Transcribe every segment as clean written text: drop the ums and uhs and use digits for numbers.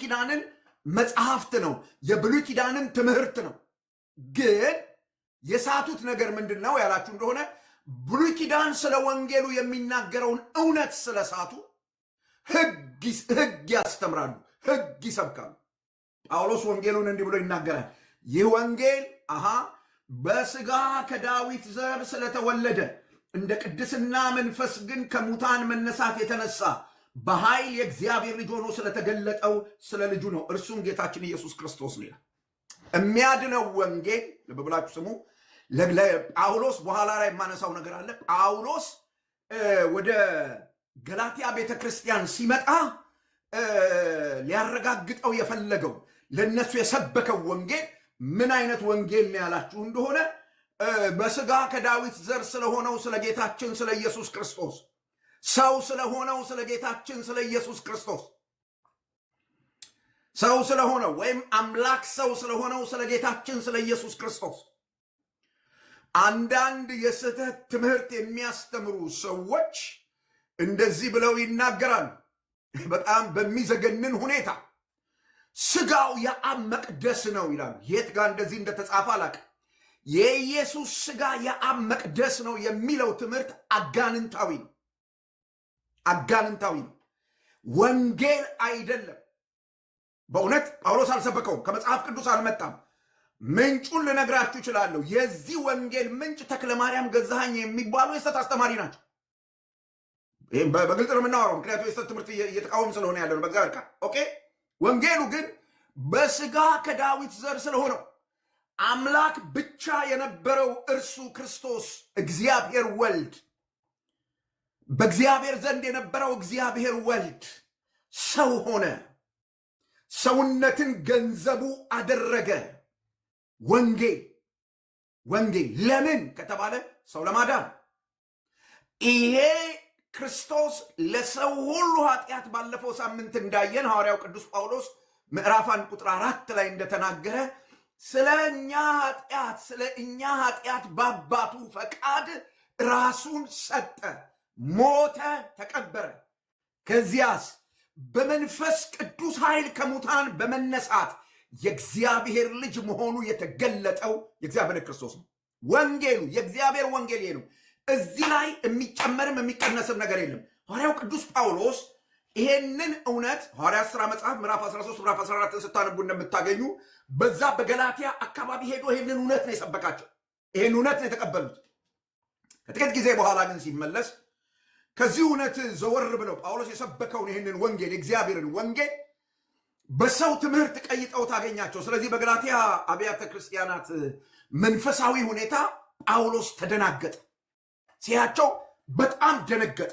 ኪዳንን መጽሐፍት ነው፣ የብሉይ ኪዳንን ትምህርት ነው። ግን የሳቱት ነገር ምንድነው ያላችሁ እንደሆነ ብሉይ ኪዳን ስለ ወንጌሉ የሚናገረውን እውነት ስለሳቱ ሕግ ያስተምራሉ፣ ሕግ ይሰብካሉ። ጳውሎስ ወንጌሉን እንዲህ ብሎ ይናገራል። ይህ ወንጌል በስጋ ከዳዊት ዘር ስለተወለደ እንደ ቅድስና መንፈስ ግን ከሙታን መነሳት የተነሳ በኃይል የእግዚአብሔር ልጅ ሆኖ ስለተገለጠው ስለ ልጁ ነው፣ እርሱም ጌታችን ኢየሱስ ክርስቶስ ነው። የሚያድነው ወንጌል ልብ ብላችሁ ስሙ። ጳውሎስ በኋላ ላይ የማነሳው ነገር አለ። ጳውሎስ ወደ ገላትያ ቤተክርስቲያን ሲመጣ ሊያረጋግጠው የፈለገው ለነሱ የሰበከው ወንጌል ምን አይነት ወንጌል ነው ያላችሁ እንደሆነ በስጋ ከዳዊት ዘር ስለሆነው ስለ ጌታችን ስለ ኢየሱስ ክርስቶስ፣ ሰው ስለሆነው ስለ ጌታችን ስለ ኢየሱስ ክርስቶስ፣ ሰው ስለሆነው ወይም አምላክ ሰው ስለሆነው ስለ ጌታችን ስለ ኢየሱስ ክርስቶስ። አንዳንድ የስህተት ትምህርት የሚያስተምሩ ሰዎች እንደዚህ ብለው ይናገራሉ፣ በጣም በሚዘገንን ሁኔታ ስጋው የአብ መቅደስ ነው ይላሉ። የት ጋር እንደዚህ እንደተጻፈ አላውቅም። የኢየሱስ ስጋ የአብ መቅደስ ነው የሚለው ትምህርት አጋንንታዊ ነው፣ አጋንንታዊ ነው፣ ወንጌል አይደለም። በእውነት ጳውሎስ አልሰበከውም፣ ከመጽሐፍ ቅዱስ አልመጣም። ምንጩን ልነግራችሁ እችላለሁ። የዚህ ወንጌል ምንጭ ተክለ ማርያም ገዛኸኝ የሚባሉ የስተት አስተማሪ ናቸው። ይህም በግልጽ ነው የምናወራው፣ ምክንያቱም የስተት ትምህርት እየተቃወም ስለሆነ ያለ ነው በእግዚአብሔር ቃል። ኦኬ። ወንጌሉ ግን በስጋ ከዳዊት ዘር ስለሆነው አምላክ ብቻ የነበረው እርሱ ክርስቶስ እግዚአብሔር ወልድ፣ በእግዚአብሔር ዘንድ የነበረው እግዚአብሔር ወልድ ሰው ሆነ፣ ሰውነትን ገንዘቡ አደረገ። ወንጌል ለምን ከተባለ ሰው ለማዳን። ይሄ ክርስቶስ ለሰው ሁሉ ኃጢአት ባለፈው ሳምንት እንዳየን ሐዋርያው ቅዱስ ጳውሎስ ምዕራፍ 1 ቁጥር 4 ላይ እንደተናገረ ስለ እኛ ኃጢአት በአባቱ ፈቃድ ራሱን ሰጠ፣ ሞተ፣ ተቀበረ። ከዚያስ በመንፈስ ቅዱስ ኃይል ከሙታን በመነሳት የእግዚአብሔር ልጅ መሆኑ የተገለጠው የእግዚአብሔር ክርስቶስ ነው። ወንጌሉ የእግዚአብሔር ወንጌል ነው። እዚህ ላይ የሚጨመርም የሚቀነስም ነገር የለም። ሐዋርያው ቅዱስ ጳውሎስ ይሄንን እውነት ሐዋርያት ሥራ መጽሐፍ ምዕራፍ 13 ምዕራፍ 14 ስታነቡ እንደምታገኙ በዛ በገላትያ አካባቢ ሄዶ ይሄንን እውነት ነው የሰበካቸው። ይሄን እውነት ነው የተቀበሉት። ከጥቂት ጊዜ በኋላ ግን ሲመለስ ከዚህ እውነት ዘወር ብለው ጳውሎስ የሰበከውን ይሄንን ወንጌል የእግዚአብሔርን ወንጌል በሰው ትምህርት ቀይጠው ታገኛቸው። ስለዚህ በገላትያ አብያተ ክርስቲያናት መንፈሳዊ ሁኔታ ጳውሎስ ተደናገጠ። ሲያቸው በጣም ደነገጠ።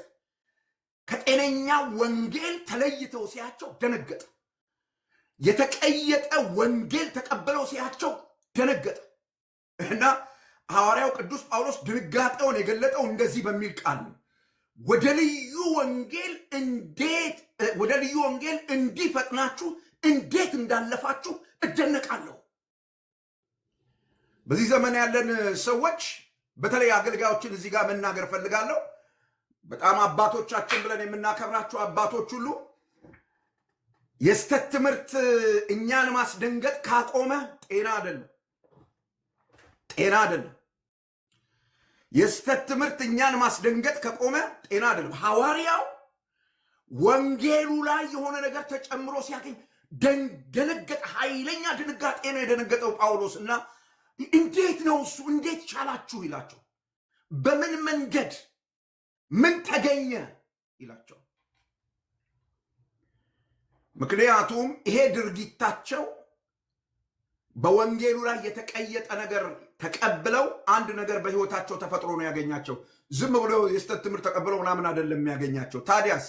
ከጤነኛ ወንጌል ተለይተው ሲያቸው ደነገጠ። የተቀየጠ ወንጌል ተቀበለው ሲያቸው ደነገጠ። እና ሐዋርያው ቅዱስ ጳውሎስ ድንጋጤውን የገለጠው እንደዚህ በሚል ቃል ነው። ወደ ልዩ ወንጌል እንዲፈጥናችሁ እንዴት እንዳለፋችሁ እደነቃለሁ። በዚህ ዘመን ያለን ሰዎች በተለይ አገልጋዮችን እዚህ ጋር መናገር ፈልጋለሁ። በጣም አባቶቻችን ብለን የምናከብራቸው አባቶች ሁሉ የስተት ትምህርት እኛን ማስደንገጥ ካቆመ ጤና አይደለም። የስተት ትምህርት እኛን ማስደንገጥ ከቆመ ጤና አይደለም። ሐዋርያው ወንጌሉ ላይ የሆነ ነገር ተጨምሮ ሲያገኝ ደነገጠ። ኃይለኛ ድንጋጤ ነው የደነገጠው ጳውሎስ እና እንዴት ነው እሱ እንዴት ቻላችሁ ይላቸው። በምን መንገድ ምን ተገኘ ይላቸው። ምክንያቱም ይሄ ድርጊታቸው በወንጌሉ ላይ የተቀየጠ ነገር ተቀብለው አንድ ነገር በሕይወታቸው ተፈጥሮ ነው ያገኛቸው። ዝም ብለው የስተት ትምህርት ተቀብለው ምናምን አይደለም የሚያገኛቸው። ታዲያስ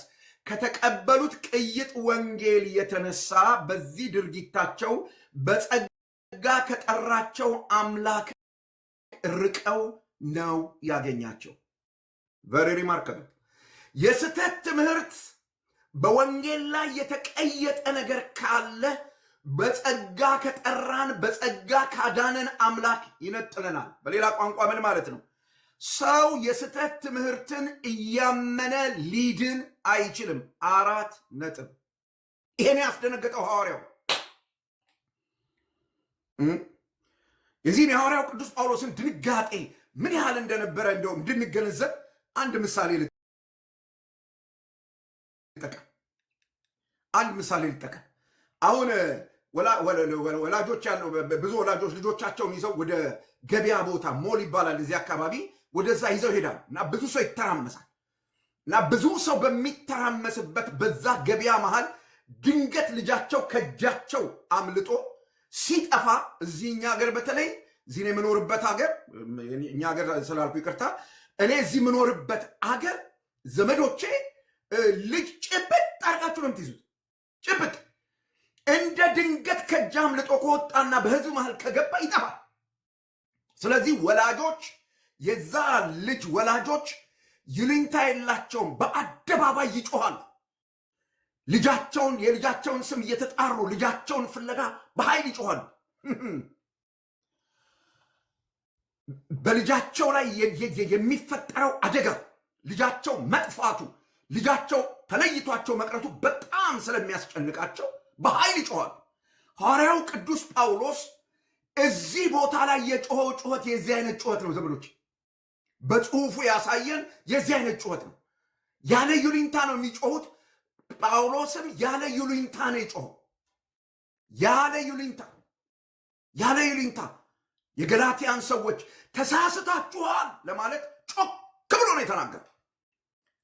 ከተቀበሉት ቅይጥ ወንጌል የተነሳ በዚህ ድርጊታቸው በጸጋ ከጠራቸው አምላክ ርቀው ነው ያገኛቸው። ቨሪ ሪማርከብል። የስተት ትምህርት በወንጌል ላይ የተቀየጠ ነገር ካለ በጸጋ ከጠራን በጸጋ ካዳነን አምላክ ይነጥለናል። በሌላ ቋንቋ ምን ማለት ነው? ሰው የስተት ትምህርትን እያመነ ሊድን አይችልም። 4 ነጥብ። ይሄን ያስደነገጠው ሐዋርያው የዚህን የሐዋርያው ቅዱስ ጳውሎስን ድንጋጤ ምን ያህል እንደነበረ እንደውም እንድንገነዘብ አንድ ምሳሌ ልጠቀም። አሁን ወላጆች ያለው ብዙ ወላጆች ልጆቻቸውን ይዘው ወደ ገበያ ቦታ ሞል ይባላል እዚህ አካባቢ ወደዛ ይዘው ይሄዳሉ እና ብዙ ሰው ይተራመሳል እና ብዙ ሰው በሚተራመስበት በዛ ገበያ መሃል ድንገት ልጃቸው ከእጃቸው አምልጦ ሲጠፋ እዚህኛ ሀገር በተለይ እዚህ ነው የምኖርበት ሀገር እኛ ሀገር ስላልኩ ይቅርታ እኔ እዚህ የምኖርበት ሀገር ዘመዶቼ ልጅ ጭብጥ አድርጋችሁ ነው የምትይዙት ጭብጥ እንደ ድንገት ከእጅ አምልጦ ከወጣና በህዝብ መሃል ከገባ ይጠፋል። ስለዚህ ወላጆች የዛ ልጅ ወላጆች ይሉኝታ የላቸውም፣ በአደባባይ ይጮኻሉ። የልጃቸውን ስም እየተጣሩ ልጃቸውን ፍለጋ በኃይል ይጮኻሉ። በልጃቸው ላይ የሚፈጠረው አደጋ ልጃቸው መጥፋቱ ልጃቸው ተለይቷቸው መቅረቱ በጣም ስለሚያስጨንቃቸው በኃይል ይጮኻሉ። ሐዋርያው ቅዱስ ጳውሎስ እዚህ ቦታ ላይ የጮኸው ጩኸት የዚህ አይነት ጩኸት ነው ዘመዶች፣ በጽሁፉ ያሳየን የዚህ አይነት ጩኸት ነው። ያለ ይሉኝታ ነው የሚጮሁት። ጳውሎስም ያለ ይሉኝታ ነው የጮኸው። ያለ ይሉኝታ የገላትያን ሰዎች ተሳስታችኋል ለማለት ጮክ ብሎ ነው የተናገረው።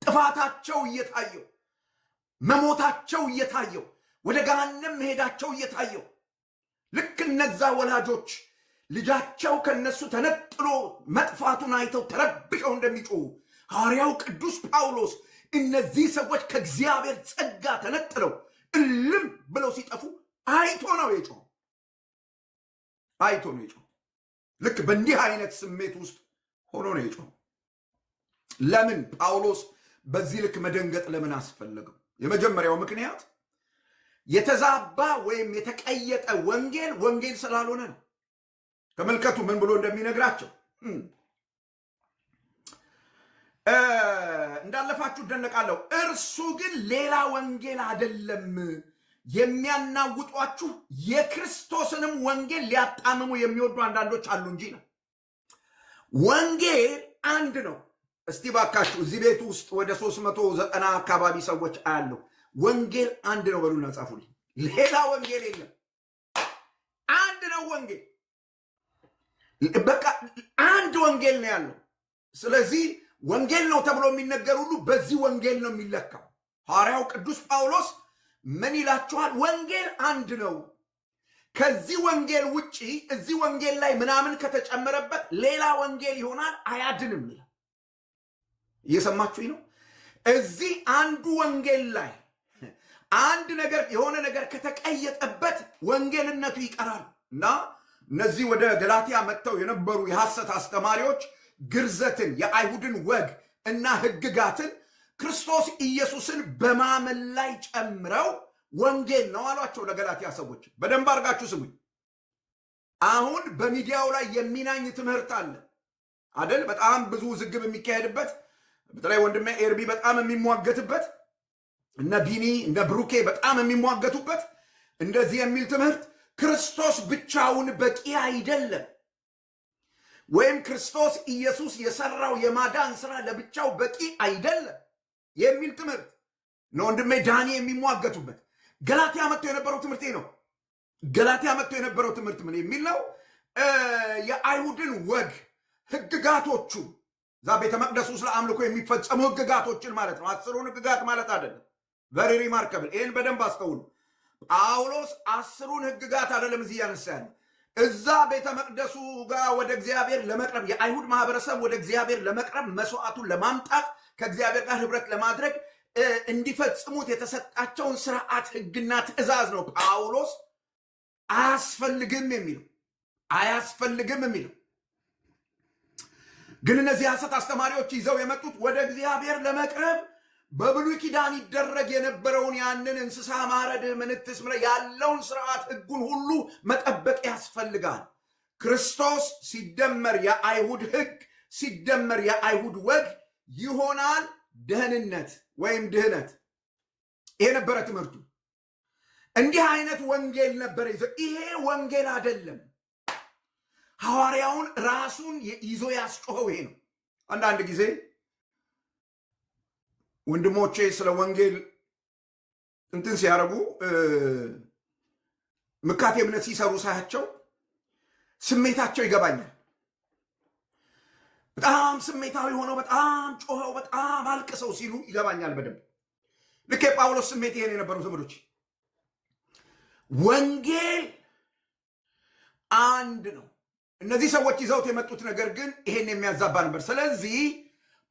ጥፋታቸው እየታየው መሞታቸው እየታየው ወደ ገሃነም መሄዳቸው እየታየው ልክ እነዛ ወላጆች ልጃቸው ከነሱ ተነጥሎ መጥፋቱን አይተው ተረብሸው እንደሚጮሁ ሐዋርያው ቅዱስ ጳውሎስ እነዚህ ሰዎች ከእግዚአብሔር ጸጋ ተነጥለው እልም ብለው ሲጠፉ አይቶ ነው የጮኸው። ልክ በእንዲህ አይነት ስሜት ውስጥ ሆኖ ነው የጮኸው። ለምን ጳውሎስ በዚህ ልክ መደንገጥ ለምን አስፈለገው? የመጀመሪያው ምክንያት የተዛባ ወይም የተቀየጠ ወንጌል ስላልሆነ ነው። ተመልከቱ ምን ብሎ እንደሚነግራቸው። እንዳለፋችሁ እደነቃለሁ። እርሱ ግን ሌላ ወንጌል አይደለም፣ የሚያናውጧችሁ የክርስቶስንም ወንጌል ሊያጣምሙ የሚወዱ አንዳንዶች አሉ እንጂ ነው። ወንጌል አንድ ነው። እስቲ ባካችሁ እዚህ ቤት ውስጥ ወደ 390 አካባቢ ሰዎች አያለሁ። ወንጌል አንድ ነው በሉና ጻፉልኝ። ሌላ ወንጌል የለም። አንድ ነው ወንጌል። በቃ አንድ ወንጌል ነው ያለው። ስለዚህ ወንጌል ነው ተብሎ የሚነገር ሁሉ በዚህ ወንጌል ነው የሚለካው። ሐዋርያው ቅዱስ ጳውሎስ ምን ይላችኋል? ወንጌል አንድ ነው። ከዚህ ወንጌል ውጪ እዚህ ወንጌል ላይ ምናምን ከተጨመረበት ሌላ ወንጌል ይሆናል፣ አያድንም ይላል። እየሰማችሁኝ ነው? እዚህ አንዱ ወንጌል ላይ አንድ ነገር የሆነ ነገር ከተቀየጠበት ወንጌልነቱ ይቀራል እና እነዚህ ወደ ገላትያ መጥተው የነበሩ የሐሰት አስተማሪዎች ግርዘትን፣ የአይሁድን ወግ እና ሕግጋትን ክርስቶስ ኢየሱስን በማመን ላይ ጨምረው ወንጌል ነው አሏቸው ለገላትያ ሰዎች። በደንብ አድርጋችሁ ስሙኝ። አሁን በሚዲያው ላይ የሚናኝ ትምህርት አለ አደል? በጣም ብዙ ውዝግብ የሚካሄድበት፣ በተለይ ወንድሜ ኤርቢ በጣም የሚሟገትበት፣ እነ ቢኒ እነ ብሩኬ በጣም የሚሟገቱበት እንደዚህ የሚል ትምህርት ክርስቶስ ብቻውን በቂ አይደለም፣ ወይም ክርስቶስ ኢየሱስ የሰራው የማዳን ስራ ለብቻው በቂ አይደለም የሚል ትምህርት ነው ወንድሜ ዳኒ የሚሟገቱበት። ገላትያ መጥቶ የነበረው ትምህርት ነው። ገላትያ መጥቶ የነበረው ትምህርት ምን የሚል ነው? የአይሁድን ወግ ህግጋቶቹ፣ እዛ ቤተ መቅደሱ ስለ አምልኮ የሚፈጸሙ ህግጋቶችን ማለት ነው። 10ሩን ህግጋት ማለት አይደለም። ቨሪ ሪማርከብል። ይህን በደንብ አስተውሉ። ጳውሎስ 10ሩን ህግጋት አይደለም እዚህ ያነሳ ያለ። እዛ ቤተ መቅደሱ ጋር ወደ እግዚአብሔር ለመቅረብ የአይሁድ ማህበረሰብ ወደ እግዚአብሔር ለመቅረብ መስዋዕቱን ለማምጣት ከእግዚአብሔር ጋር ህብረት ለማድረግ እንዲፈጽሙት የተሰጣቸውን ስርዓት ህግና ትእዛዝ ነው ጳውሎስ አያስፈልግም የሚለው። ግን እነዚህ ሐሰት አስተማሪዎች ይዘው የመጡት ወደ እግዚአብሔር ለመቅረብ በብሉይ ኪዳን ይደረግ የነበረውን ያንን እንስሳ ማረድ፣ ምንትስ ያለውን ስርዓት ህጉን ሁሉ መጠበቅ ያስፈልጋል። ክርስቶስ ሲደመር የአይሁድ ህግ ሲደመር የአይሁድ ወግ ይሆናል ደህንነት ወይም ድህነት። ይሄ ነበረ ትምህርቱ። እንዲህ አይነት ወንጌል ነበር ይዘው። ይሄ ወንጌል አይደለም። ሐዋርያውን ራሱን ይዞ ያስጮኸው ይሄ ነው። አንዳንድ ጊዜ ወንድሞቼ ስለ ወንጌል እንትን ሲያረጉ ምካቴ እምነት ሲሰሩ ሳያቸው ስሜታቸው ይገባኛል። በጣም ስሜታዊ ሆነው በጣም ጮኸው በጣም አልቅሰው ሲሉ ይገባኛል በደንብ። ልክ የጳውሎስ ስሜት ይሄን የነበሩ ዘመዶች፣ ወንጌል አንድ ነው። እነዚህ ሰዎች ይዘውት የመጡት ነገር ግን ይሄን የሚያዛባ ነበር። ስለዚህ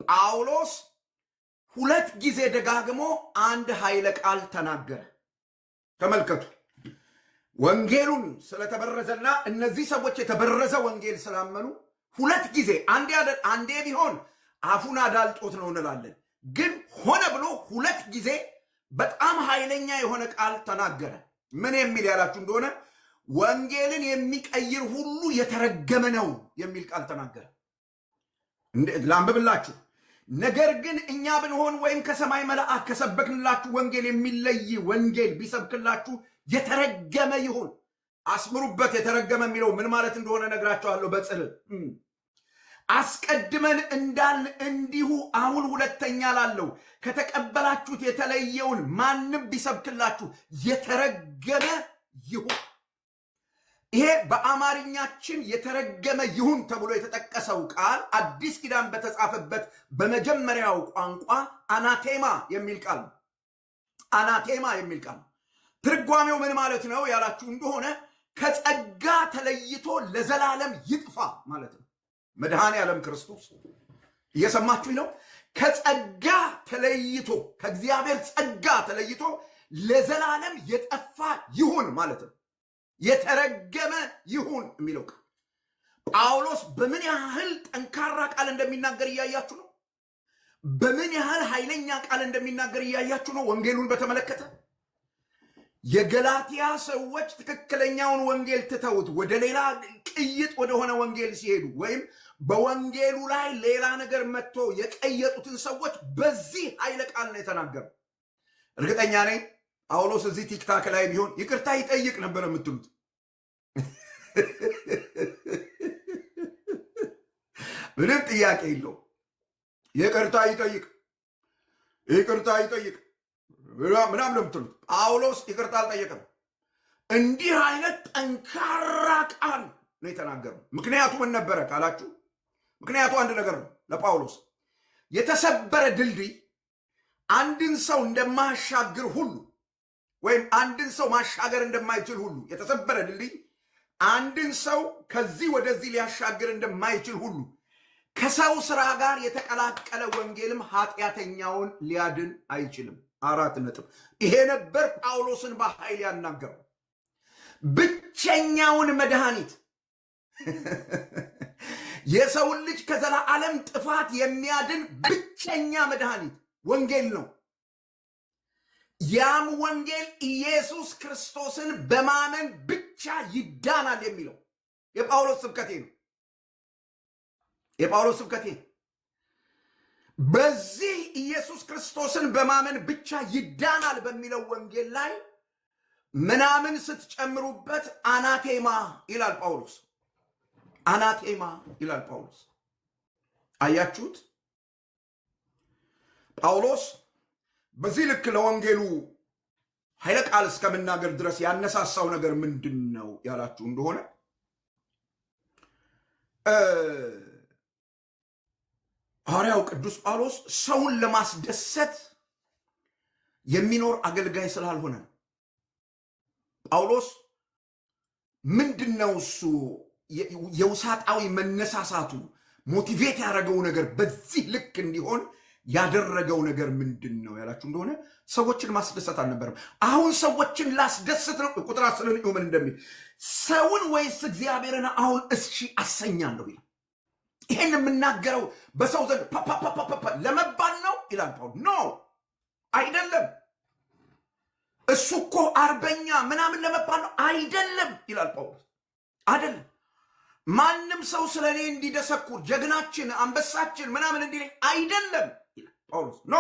ጳውሎስ 2 ጊዜ ደጋግሞ አንድ ኃይለ ቃል ተናገረ። ተመልከቱ። ወንጌሉን ስለተበረዘና እነዚህ ሰዎች የተበረዘ ወንጌል ስላመኑ 2 ጊዜ፣ አንዴ ቢሆን አፉን አዳልጦት ነው እንላለን። ግን ሆነ ብሎ 2 ጊዜ በጣም ኃይለኛ የሆነ ቃል ተናገረ። ምን የሚል ያላችሁ እንደሆነ ወንጌልን የሚቀይር ሁሉ የተረገመ ነው የሚል ቃል ተናገረ። ላንብብላችሁ። ነገር ግን እኛ ብንሆን ወይም ከሰማይ መልአክ ከሰበክንላችሁ ወንጌል የሚለይ ወንጌል ቢሰብክላችሁ የተረገመ ይሁን። አስምሩበት። የተረገመ የሚለው ምን ማለት እንደሆነ ነግራችኋለሁ በጽል አስቀድመን እንዳልን እንዲሁ አሁን ሁለተኛ ላለው ከተቀበላችሁት የተለየውን ማንም ቢሰብክላችሁ የተረገመ ይሁን። ይሄ በአማርኛችን የተረገመ ይሁን ተብሎ የተጠቀሰው ቃል አዲስ ኪዳን በተጻፈበት በመጀመሪያው ቋንቋ አናቴማ የሚል ቃል ነው። አናቴማ የሚል ቃል ትርጓሜው ምን ማለት ነው ያላችሁ እንደሆነ ከጸጋ ተለይቶ ለዘላለም ይጥፋ ማለት ነው። መድኃኔ ዓለም ክርስቶስ እየሰማችሁ ነው። ከጸጋ ተለይቶ ከእግዚአብሔር ጸጋ ተለይቶ ለዘላለም የጠፋ ይሁን ማለት ነው። የተረገመ ይሁን የሚለው ቃል ጳውሎስ በምን ያህል ጠንካራ ቃል እንደሚናገር እያያችሁ ነው። በምን ያህል ኃይለኛ ቃል እንደሚናገር እያያችሁ ነው። ወንጌሉን በተመለከተ የገላትያ ሰዎች ትክክለኛውን ወንጌል ትተውት ወደ ሌላ ቅይጥ ወደሆነ ወንጌል ሲሄዱ ወይም በወንጌሉ ላይ ሌላ ነገር መጥቶ የቀየጡትን ሰዎች በዚህ ኃይለ ቃል ነው የተናገረው። እርግጠኛ ነኝ ጳውሎስ እዚህ ቲክታክ ላይ ቢሆን ይቅርታ ይጠይቅ ነበር የምትሉት። ምንም ጥያቄ የለው። ይቅርታ ይጠይቅ ምናምን ነው የምትሉት። ጳውሎስ ይቅርታ አልጠየቅም። እንዲህ አይነት ጠንካራ ቃል ነው የተናገረው። ምክንያቱ ምን ነበረ ካላችሁ፣ ምክንያቱ አንድ ነገር ነው። ለጳውሎስ የተሰበረ ድልድይ አንድን ሰው እንደማያሻግር ሁሉ ወይም አንድን ሰው ማሻገር እንደማይችል ሁሉ የተሰበረ ድልድይ አንድን ሰው ከዚህ ወደዚህ ሊያሻግር እንደማይችል ሁሉ ከሰው ስራ ጋር የተቀላቀለ ወንጌልም ኃጢአተኛውን ሊያድን አይችልም። 4 ነጥብ። ይሄ ነበር ጳውሎስን በኃይል ያናገረው። ብቸኛውን መድኃኒት የሰውን ልጅ ከዘላለም ጥፋት የሚያድን ብቸኛ መድኃኒት ወንጌል ነው። ያም ወንጌል ኢየሱስ ክርስቶስን በማመን ብቻ ይዳናል የሚለው የጳውሎስ ስብከቴ ነው። የጳውሎስ ስብከቴ በዚህ ኢየሱስ ክርስቶስን በማመን ብቻ ይዳናል በሚለው ወንጌል ላይ ምናምን ስትጨምሩበት አናቴማ ይላል ጳውሎስ። አናቴማ ይላል ጳውሎስ። አያችሁት? ጳውሎስ በዚህ ልክ ለወንጌሉ ኃይለ ቃል እስከመናገር ድረስ ያነሳሳው ነገር ምንድን ነው ያላችሁ እንደሆነ ሐዋርያው ቅዱስ ጳውሎስ ሰውን ለማስደሰት የሚኖር አገልጋይ ስላልሆነ ነው። ጳውሎስ ምንድነው እሱ የውሳጣዊ መነሳሳቱ ሞቲቬት ያደረገው ነገር በዚህ ልክ እንዲሆን ያደረገው ነገር ምንድን ነው ያላችሁ እንደሆነ ሰዎችን ማስደሰት አልነበረም። አሁን ሰዎችን ላስደስት ነው። ቁጥር 10 ምን እንደሚል ሰውን ወይስ እግዚአብሔርን አሁን እሺ አሰኛለሁ ይላል። ይሄን የምናገረው በሰው ዘንድ ፓፓፓፓ ለመባል ነው ይላል ጳውሎስ። ኖ አይደለም። እሱ እኮ አርበኛ ምናምን ለመባል ነው አይደለም ይላል ጳውሎስ። አይደለም። ማንም ሰው ስለኔ እንዲደሰኩር ጀግናችን አንበሳችን ምናምን እንዲል አይደለም ይላል ጳውሎስ። ኖ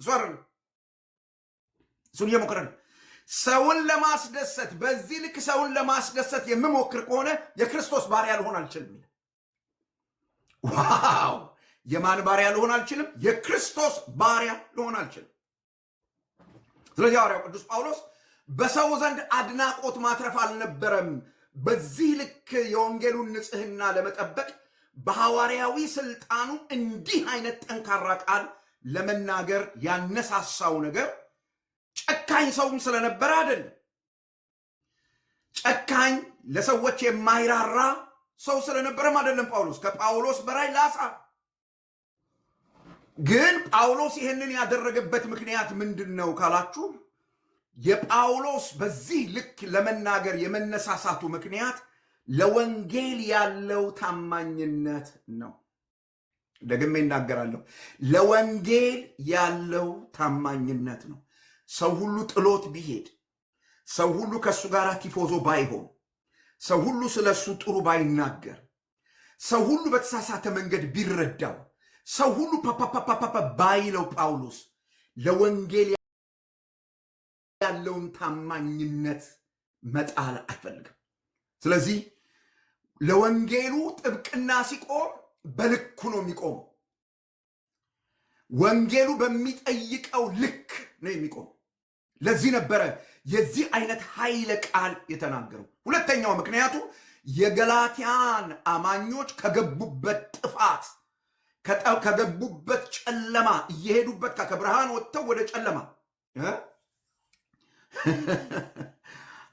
እሱ አይደለም። እሱን እየሞከረ ነው። ሰውን ለማስደሰት በዚህ ልክ ሰውን ለማስደሰት የምሞክር ከሆነ የክርስቶስ ባሪያ ልሆን አልችልም። ዋው! የማን ባሪያ ልሆን አልችልም? የክርስቶስ ባሪያ ልሆን አልችልም። ስለዚህ ሐዋርያው ቅዱስ ጳውሎስ በሰው ዘንድ አድናቆት ማትረፍ አልነበረም። በዚህ ልክ የወንጌሉን ንጽሕና ለመጠበቅ በሐዋርያዊ ስልጣኑ እንዲህ አይነት ጠንካራ ቃል ለመናገር ያነሳሳው ነገር ጨካኝ ሰውም ስለነበረ አይደለም። ጨካኝ ለሰዎች የማይራራ ሰው ስለነበረም አይደለም። ጳውሎስ ከጳውሎስ በላይ ላሳ። ግን ጳውሎስ ይህንን ያደረገበት ምክንያት ምንድን ነው ካላችሁ፣ የጳውሎስ በዚህ ልክ ለመናገር የመነሳሳቱ ምክንያት ለወንጌል ያለው ታማኝነት ነው። ደግሜ እናገራለሁ፣ ለወንጌል ያለው ታማኝነት ነው። ሰው ሁሉ ጥሎት ቢሄድ፣ ሰው ሁሉ ከእሱ ጋር ቲፎዞ ባይሆን፣ ሰው ሁሉ ስለ እሱ ጥሩ ባይናገር፣ ሰው ሁሉ በተሳሳተ መንገድ ቢረዳው፣ ሰው ሁሉ ፓፓፓፓፓ ባይለው፣ ጳውሎስ ለወንጌል ያለውን ታማኝነት መጣል አይፈልግም። ስለዚህ ለወንጌሉ ጥብቅና ሲቆም በልኩ ነው የሚቆመው። ወንጌሉ በሚጠይቀው ልክ ነው የሚቆመው። ለዚህ ነበረ የዚህ አይነት ኃይለ ቃል የተናገረው። ሁለተኛው ምክንያቱ የገላትያን አማኞች ከገቡበት ጥፋት፣ ከገቡበት ጨለማ እየሄዱበት ከብርሃን ወጥተው ወደ ጨለማ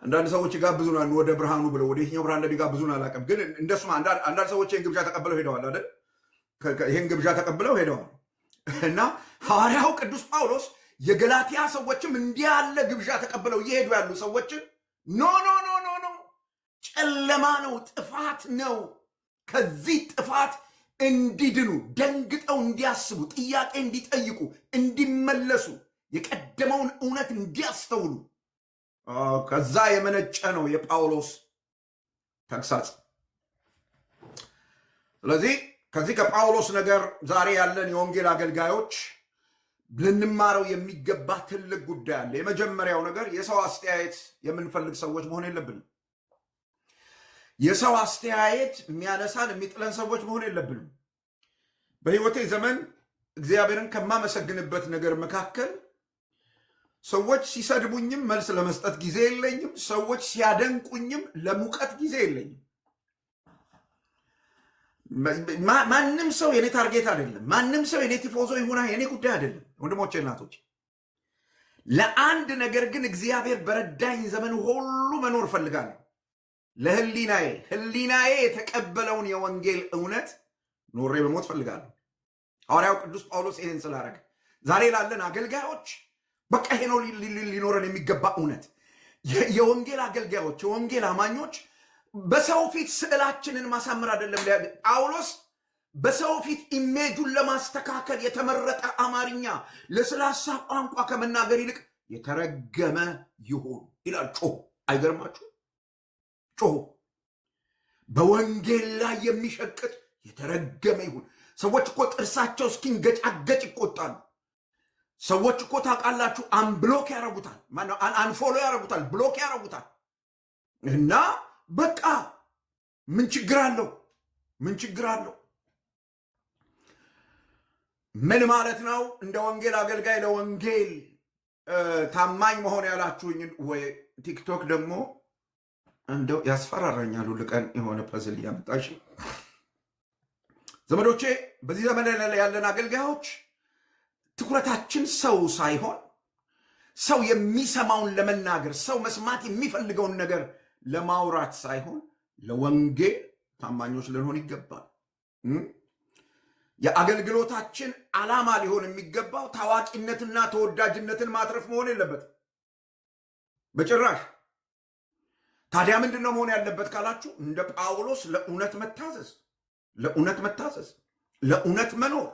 አንዳንድ ሰዎች ይጋብዙናል ወደ ብርሃኑ ብለው፣ ወደ የትኛው ብርሃን እንደሚጋብዙን አላውቅም። ግን እንደሱም አንዳንድ ሰዎች ይህን ግብዣ ተቀብለው ሄደዋል አይደል? ይህን ግብዣ ተቀብለው ሄደዋል። እና ሐዋርያው ቅዱስ ጳውሎስ የገላትያ ሰዎችም እንዲህ ያለ ግብዣ ተቀብለው እየሄዱ ያሉ ሰዎችን ኖ ኖ ኖ ኖ ኖ ጨለማ ነው፣ ጥፋት ነው፣ ከዚህ ጥፋት እንዲድኑ፣ ደንግጠው እንዲያስቡ፣ ጥያቄ እንዲጠይቁ፣ እንዲመለሱ፣ የቀደመውን እውነት እንዲያስተውሉ ከዛ የመነጨ ነው የጳውሎስ ተግሳጽ። ስለዚህ ከዚህ ከጳውሎስ ነገር ዛሬ ያለን የወንጌል አገልጋዮች ልንማረው የሚገባ ትልቅ ጉዳይ አለ። የመጀመሪያው ነገር የሰው አስተያየት የምንፈልግ ሰዎች መሆን የለብንም። የሰው አስተያየት የሚያነሳን የሚጥለን ሰዎች መሆን የለብንም። በሕይወቴ ዘመን እግዚአብሔርን ከማመሰግንበት ነገር መካከል ሰዎች ሲሰድቡኝም መልስ ለመስጠት ጊዜ የለኝም። ሰዎች ሲያደንቁኝም ለሙቀት ጊዜ የለኝም። ማንም ሰው የኔ ታርጌት አይደለም። ማንም ሰው የኔ ቲፎዞ ይሁና የኔ ጉዳይ አይደለም። ወንድሞቼ እናቶች፣ ለአንድ ነገር ግን እግዚአብሔር በረዳኝ ዘመን ሁሉ መኖር እፈልጋለሁ። ህሊናዬ የተቀበለውን የወንጌል እውነት ኖሬ በሞት እፈልጋለሁ። ሐዋርያው ቅዱስ ጳውሎስ ይህን ስላደረገ ዛሬ ላለን አገልጋዮች በቃ ይሄ ነው ሊኖረን የሚገባ እውነት። የወንጌል አገልጋዮች፣ የወንጌል አማኞች በሰው ፊት ስዕላችንን ማሳመር አይደለም። ጳውሎስ በሰው ፊት ኢሜጁን ለማስተካከል የተመረጠ አማርኛ ለስላሳ ቋንቋ ከመናገር ይልቅ የተረገመ ይሁን ይላል። ጮሁ። አይገርማችሁ? ጮሁ። በወንጌል ላይ የሚሸቅጥ የተረገመ ይሁን። ሰዎች እኮ ጥርሳቸው እስኪንገጫገጭ ይቆጣሉ። ሰዎች እኮ ታውቃላችሁ፣ አንብሎክ ያረጉታል፣ አንፎሎ ያረጉታል፣ ብሎክ ያረጉታል። እና በቃ ምን ችግር አለው? ምን ችግር አለው? ምን ማለት ነው? እንደ ወንጌል አገልጋይ ለወንጌል ታማኝ መሆን ያላችሁኝ ወይ ቲክቶክ ደግሞ እንደው ያስፈራራኛል። ሁል ቀን የሆነ ፐዝል እያመጣሽ ዘመዶቼ፣ በዚህ ዘመን ላይ ያለን አገልጋዮች ትኩረታችን ሰው ሳይሆን ሰው የሚሰማውን ለመናገር፣ ሰው መስማት የሚፈልገውን ነገር ለማውራት ሳይሆን ለወንጌል ታማኞች ልንሆን ይገባል። የአገልግሎታችን ዓላማ ሊሆን የሚገባው ታዋቂነትና ተወዳጅነትን ማትረፍ መሆን የለበትም በጭራሽ። ታዲያ ምንድን ነው መሆን ያለበት ካላችሁ፣ እንደ ጳውሎስ ለእውነት መታዘዝ፣ ለእውነት መታዘዝ፣ ለእውነት መኖር።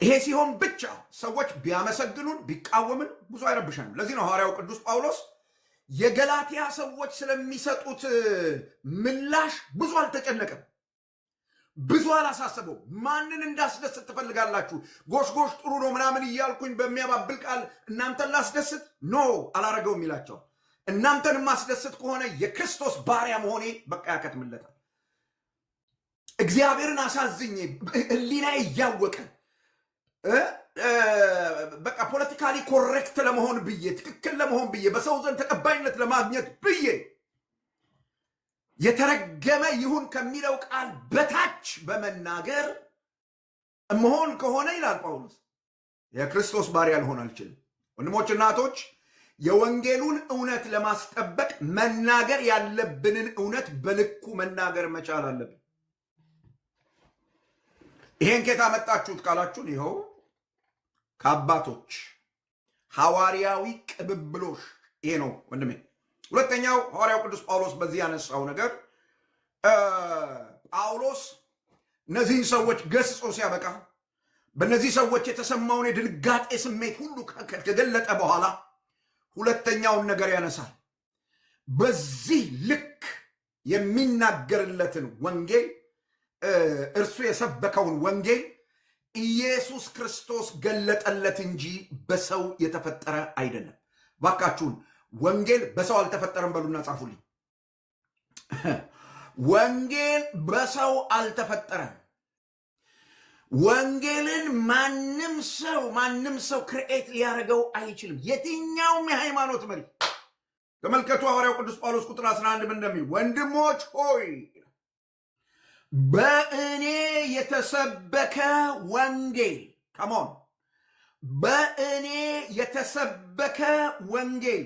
ይሄ ሲሆን ብቻ ሰዎች ቢያመሰግኑን ቢቃወምን ብዙ አይረብሻንም። ለዚህ ነው ሐዋርያው ቅዱስ ጳውሎስ የገላትያ ሰዎች ስለሚሰጡት ምላሽ ብዙ አልተጨነቀም። ብዙ አላሳሰበው። ማንን እንዳስደስት ትፈልጋላችሁ? ጎሽ ጎሽ ጥሩ ነው ምናምን እያልኩኝ በሚያባብል ቃል እናንተን ላስደስት ኖ አላረገውም ይላቸው። እናንተን ማስደስት ከሆነ የክርስቶስ ባሪያ መሆኔ በቃ ያከትምለታል። እግዚአብሔርን አሳዝኜ ህሊናዬ እያወቀ በቃ ፖለቲካሊ ኮሬክት ለመሆን ብዬ ትክክል ለመሆን ብዬ በሰው ዘንድ ተቀባይነት ለማግኘት ብዬ የተረገመ ይሁን ከሚለው ቃል በታች በመናገር መሆን ከሆነ ይላል ጳውሎስ የክርስቶስ ባሪያ ልሆን አልችልም። ወንድሞች እናቶች፣ የወንጌሉን እውነት ለማስጠበቅ መናገር ያለብንን እውነት በልኩ መናገር መቻል አለብን። ይሄን ከየት አመጣችሁት ካላችሁን ይኸው ከአባቶች ሐዋርያዊ ቅብብሎሽ ይሄ ነው ወንድሜ። ሁለተኛው ሐዋርያው ቅዱስ ጳውሎስ በዚህ ያነሳው ነገር ጳውሎስ እነዚህን ሰዎች ገስጾ ሲያበቃ በእነዚህ ሰዎች የተሰማውን የድንጋጤ ስሜት ሁሉ ከገለጠ በኋላ ሁለተኛውን ነገር ያነሳል። በዚህ ልክ የሚናገርለትን ወንጌል እርሱ የሰበከውን ወንጌል ኢየሱስ ክርስቶስ ገለጠለት እንጂ በሰው የተፈጠረ አይደለም። ባካችሁን ወንጌል በሰው አልተፈጠረም በሉና ጻፉልኝ። ወንጌል በሰው አልተፈጠረም። ወንጌልን ማንም ሰው ክሬኤት ሊያደርገው አይችልም። የትኛውም የሃይማኖት መሪ ተመልከቱ። ሐዋርያው ቅዱስ ጳውሎስ ቁጥር 11 ምን እንደሚል ወንድሞች ሆይ በእኔ የተሰበከ ወንጌል ከሞን በእኔ የተሰበከ ወንጌል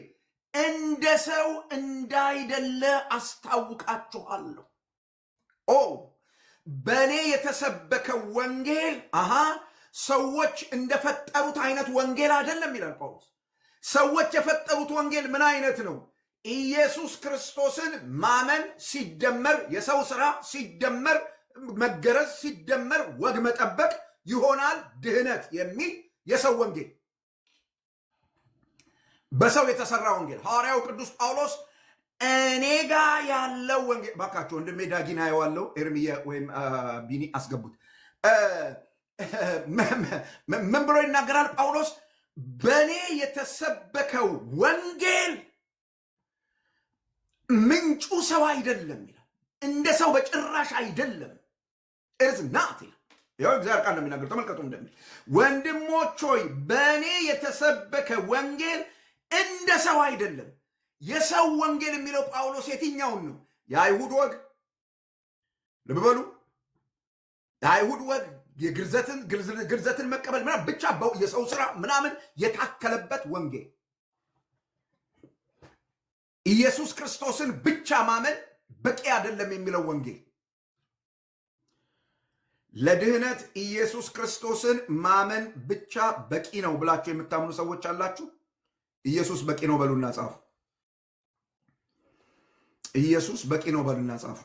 እንደ ሰው እንዳይደለ አስታውቃችኋለሁ። በእኔ የተሰበከ ወንጌል ሰዎች እንደፈጠሩት አይነት ወንጌል አይደለም ይላል ጳውሎስ። ሰዎች የፈጠሩት ወንጌል ምን አይነት ነው? ኢየሱስ ክርስቶስን ማመን ሲደመር የሰው ሥራ ሲደመር መገረዝ ሲደመር ወግ መጠበቅ ይሆናል ድህነት የሚል የሰው ወንጌል፣ በሰው የተሰራ ወንጌል። ሐዋርያው ቅዱስ ጳውሎስ እኔ ጋር ያለው ወንጌል ባካቸው ወንድሜ ዳጊና ያዋለው ኤርሚያ ወይም ቢኒ አስገቡት። ምን ብሎ ይናገራል ጳውሎስ? በእኔ የተሰበከው ወንጌል ምንጩ ሰው አይደለም ይላል። እንደ ሰው በጭራሽ አይደለም። እርዝናት ይላል። ያው እግዚአብሔር ቃል ነው የሚናገር። ተመልከቱ እንደሚል ወንድሞች ሆይ በእኔ የተሰበከ ወንጌል እንደ ሰው አይደለም። የሰው ወንጌል የሚለው ጳውሎስ የትኛውን ነው? የአይሁድ ወግ፣ ልብ በሉ፣ የአይሁድ ወግ የግርዘትን መቀበል ምናምን ብቻ የሰው ስራ ምናምን የታከለበት ወንጌል፣ ኢየሱስ ክርስቶስን ብቻ ማመን በቂ አይደለም የሚለው ወንጌል። ለድህነት ኢየሱስ ክርስቶስን ማመን ብቻ በቂ ነው ብላችሁ የምታምኑ ሰዎች አላችሁ። ኢየሱስ በቂ ነው በሉና ጻፉ። ኢየሱስ በቂ ነው በሉና ጻፉ።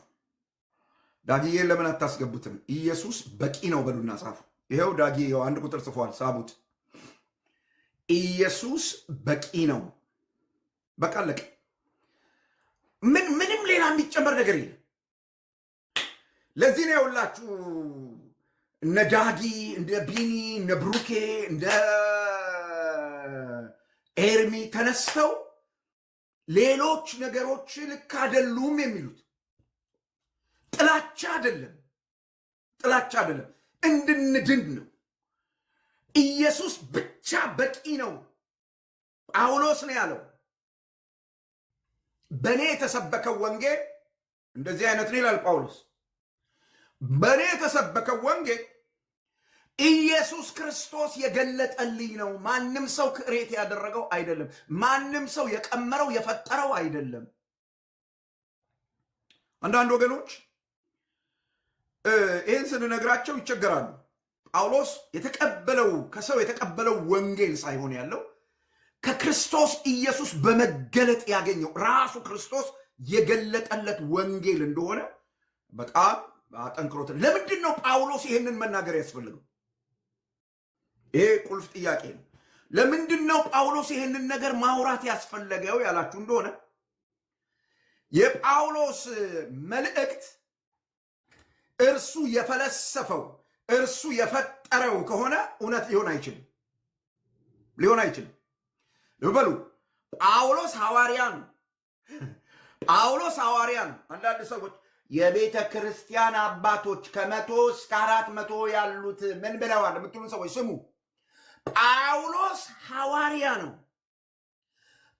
ዳጊዬን ለምን አታስገቡትም? ኢየሱስ በቂ ነው በሉና ጻፉ። ይሄው ዳጊ አንድ ቁጥር ጽፏል፣ ሳቡት። ኢየሱስ በቂ ነው። በቃ አለቀ። ምንም ሌላ የሚጨመር ነገር የለም። ለዚህ ነው የውላችሁ እነ ዳጊ እነ ቢኒ እነ ብሩኬ እነ ኤርሚ ተነስተው ሌሎች ነገሮች ልክ አይደሉም የሚሉት። ጥላቻ አይደለም፣ እንድንድን ነው። ኢየሱስ ብቻ በቂ ነው። ጳውሎስ ነው ያለው። በእኔ የተሰበከው ወንጌል እንደዚህ አይነት ነው ይላል ጳውሎስ። በእኔ የተሰበከው ወንጌል ኢየሱስ ክርስቶስ የገለጠልኝ ነው። ማንም ሰው ክሬት ያደረገው አይደለም። ማንም ሰው የቀመረው የፈጠረው አይደለም። አንዳንድ ወገኖች ይህን ስንነግራቸው ይቸገራሉ። ጳውሎስ የተቀበለው ከሰው የተቀበለው ወንጌል ሳይሆን ያለው ከክርስቶስ ኢየሱስ በመገለጥ ያገኘው ራሱ ክርስቶስ የገለጠለት ወንጌል እንደሆነ በጣም አጠንክሮት። ለምንድን ነው ጳውሎስ ይህንን መናገር ያስፈልገው? ይሄ ቁልፍ ጥያቄ ነው። ለምንድን ነው ጳውሎስ ይህንን ነገር ማውራት ያስፈለገው ያላችሁ እንደሆነ የጳውሎስ መልእክት እርሱ የፈለሰፈው እርሱ የፈጠረው ከሆነ እውነት ሊሆን አይችልም። ልበሉ ጳውሎስ ሐዋርያ ነው። አንዳንድ ሰዎች የቤተ ክርስቲያን አባቶች ከ100 እስከ 400 ያሉት ምን ብለዋል የምትሉ ሰዎች ስሙ። ጳውሎስ ሐዋርያ ነው።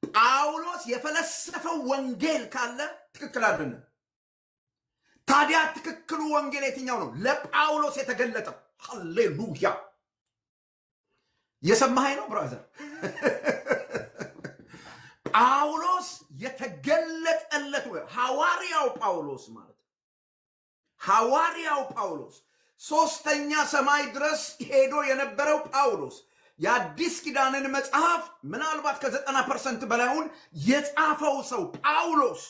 ጳውሎስ የፈለሰፈው ወንጌል ካለ ትክክል አይደለም። ታዲያ ትክክሉ ወንጌል የትኛው ነው? ለጳውሎስ የተገለጠው። ሃሌሉያ! የሰማኸኝ ነው ብራዘር? ጳውሎስ የተገለጠለት ሐዋርያው ጳውሎስ ማለት ሐዋርያው ጳውሎስ ሶስተኛ ሰማይ ድረስ ሄዶ የነበረው ጳውሎስ የአዲስ ኪዳንን መጽሐፍ ምናልባት ከ90% በላይውን የጻፈው ሰው ጳውሎስ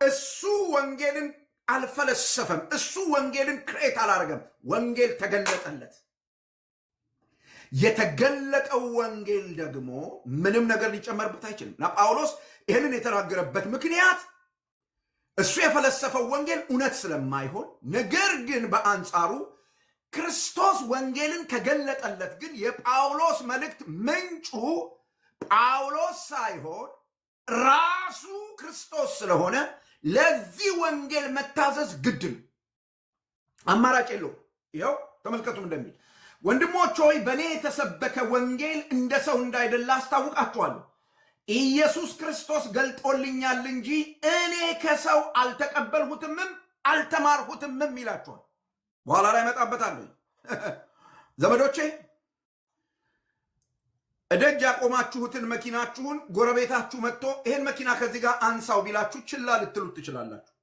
እሱ ወንጌልን አልፈለሰፈም። እሱ ወንጌልን ክሬት አላረገም። ወንጌል ተገለጠለት። የተገለጠው ወንጌል ደግሞ ምንም ነገር ሊጨመርበት አይችልም። እና ጳውሎስ ይህንን የተናገረበት ምክንያት እሱ የፈለሰፈው ወንጌል እውነት ስለማይሆን፣ ነገር ግን በአንጻሩ ክርስቶስ ወንጌልን ከገለጠለት ግን የጳውሎስ መልእክት ምንጩ ጳውሎስ ሳይሆን ራሱ ክርስቶስ ስለሆነ ለዚህ ወንጌል መታዘዝ ግድ ነው። አማራጭ የለውም። ይኸው ተመልከቱም እንደሚል ወንድሞች ሆይ በእኔ የተሰበከ ወንጌል እንደ ሰው እንዳይደለ አስታውቃችኋለሁ። ኢየሱስ ክርስቶስ ገልጦልኛል እንጂ እኔ ከሰው አልተቀበልሁትምም አልተማርሁትምም ይላችኋል። በኋላ ላይ መጣበታለሁ። ዘመዶቼ እደጅ ያቆማችሁትን መኪናችሁን ጎረቤታችሁ መጥቶ ይሄን መኪና ከዚህ ጋር አንሳው ቢላችሁ ችላ ልትሉት ትችላላችሁ።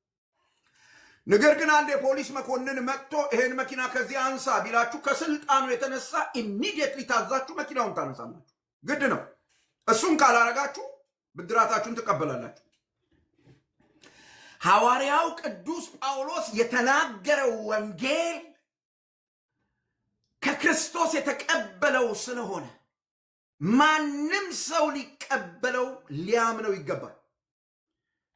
ነገር ግን አንድ የፖሊስ መኮንን መጥቶ ይሄን መኪና ከዚህ አንሳ ቢላችሁ ከስልጣኑ የተነሳ ኢሚዲየትሊ ታዛችሁ መኪናውን ታነሳላችሁ። ግድ ነው። እሱን ካላረጋችሁ ብድራታችሁን ትቀበላላችሁ። ሐዋርያው ቅዱስ ጳውሎስ የተናገረው ወንጌል ከክርስቶስ የተቀበለው ስለሆነ ማንም ሰው ሊቀበለው ሊያምነው ይገባል።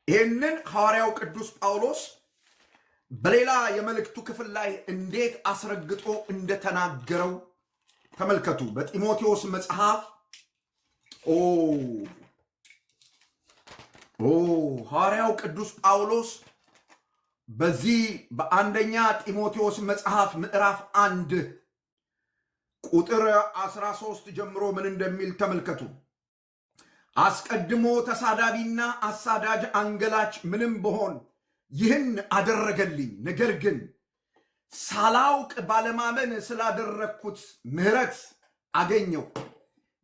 ይህንን ሐዋርያው ቅዱስ ጳውሎስ በሌላ የመልእክቱ ክፍል ላይ እንዴት አስረግጦ እንደተናገረው ተመልከቱ። በጢሞቴዎስ መጽሐፍ ሐዋርያው ቅዱስ ጳውሎስ በዚህ በአንደኛ ጢሞቴዎስ መጽሐፍ ምዕራፍ 1 ቁጥር 13 ጀምሮ ምን እንደሚል ተመልከቱ። አስቀድሞ ተሳዳቢና አሳዳጅ አንገላች ምንም ብሆን ይህን አደረገልኝ። ነገር ግን ሳላውቅ ባለማመን ስላደረግኩት ምሕረት አገኘው።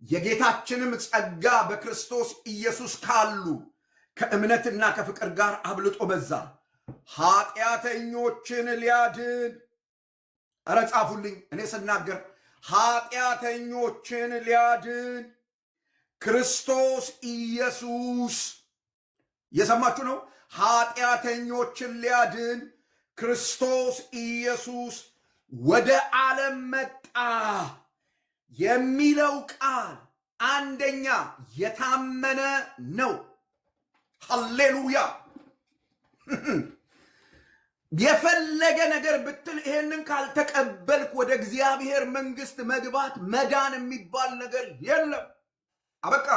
የጌታችንም ጸጋ በክርስቶስ ኢየሱስ ካሉ ከእምነትና ከፍቅር ጋር አብልጦ በዛ። ኃጢአተኞችን ሊያድን ኧረ ጻፉልኝ እኔ ስናገር ኃጢአተኞችን ሊያድን ክርስቶስ ኢየሱስ እየሰማችሁ ነው። ኃጢአተኞችን ሊያድን ክርስቶስ ኢየሱስ ወደ ዓለም መጣ የሚለው ቃል አንደኛ የታመነ ነው። ሃሌሉያ! የፈለገ ነገር ብትል ይሄንን ካልተቀበልክ ወደ እግዚአብሔር መንግስት መግባት መዳን የሚባል ነገር የለም። አበቃ።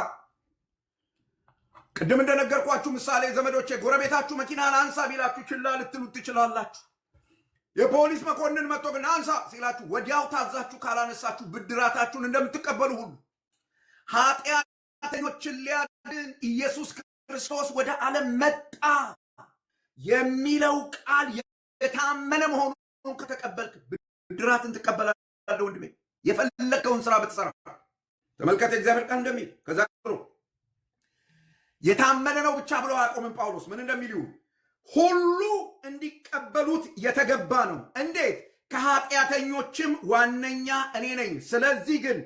ቅድም እንደነገርኳችሁ ምሳሌ ዘመዶቼ፣ ጎረቤታችሁ መኪናን አንሳ ቢላችሁ ችላ ልትሉት ትችላላችሁ። የፖሊስ መኮንን መጥቶ ግን አንሳ ሲላችሁ ወዲያው ታዛችሁ ካላነሳችሁ ብድራታችሁን እንደምትቀበሉ ሁሉ ኃጢአተኞችን ሊያድን ኢየሱስ ክርስቶስ ወደ ዓለም መጣ የሚለው ቃል የታመነ መሆኑን ከተቀበልክ ብድራትን ትቀበላለህ። ወንድሜ የፈለከውን ስራ ብትሰራ ተመልከተ እግዚአብሔር ቃል እንደሚል ከዛ የታመነ ነው ብቻ ብሎ አያቆምም። ጳውሎስ ምን እንደሚል ሁሉ እንዲቀበሉት የተገባ ነው። እንዴት? ከኃጢአተኞችም ዋነኛ እኔ ነኝ። ስለዚህ ግን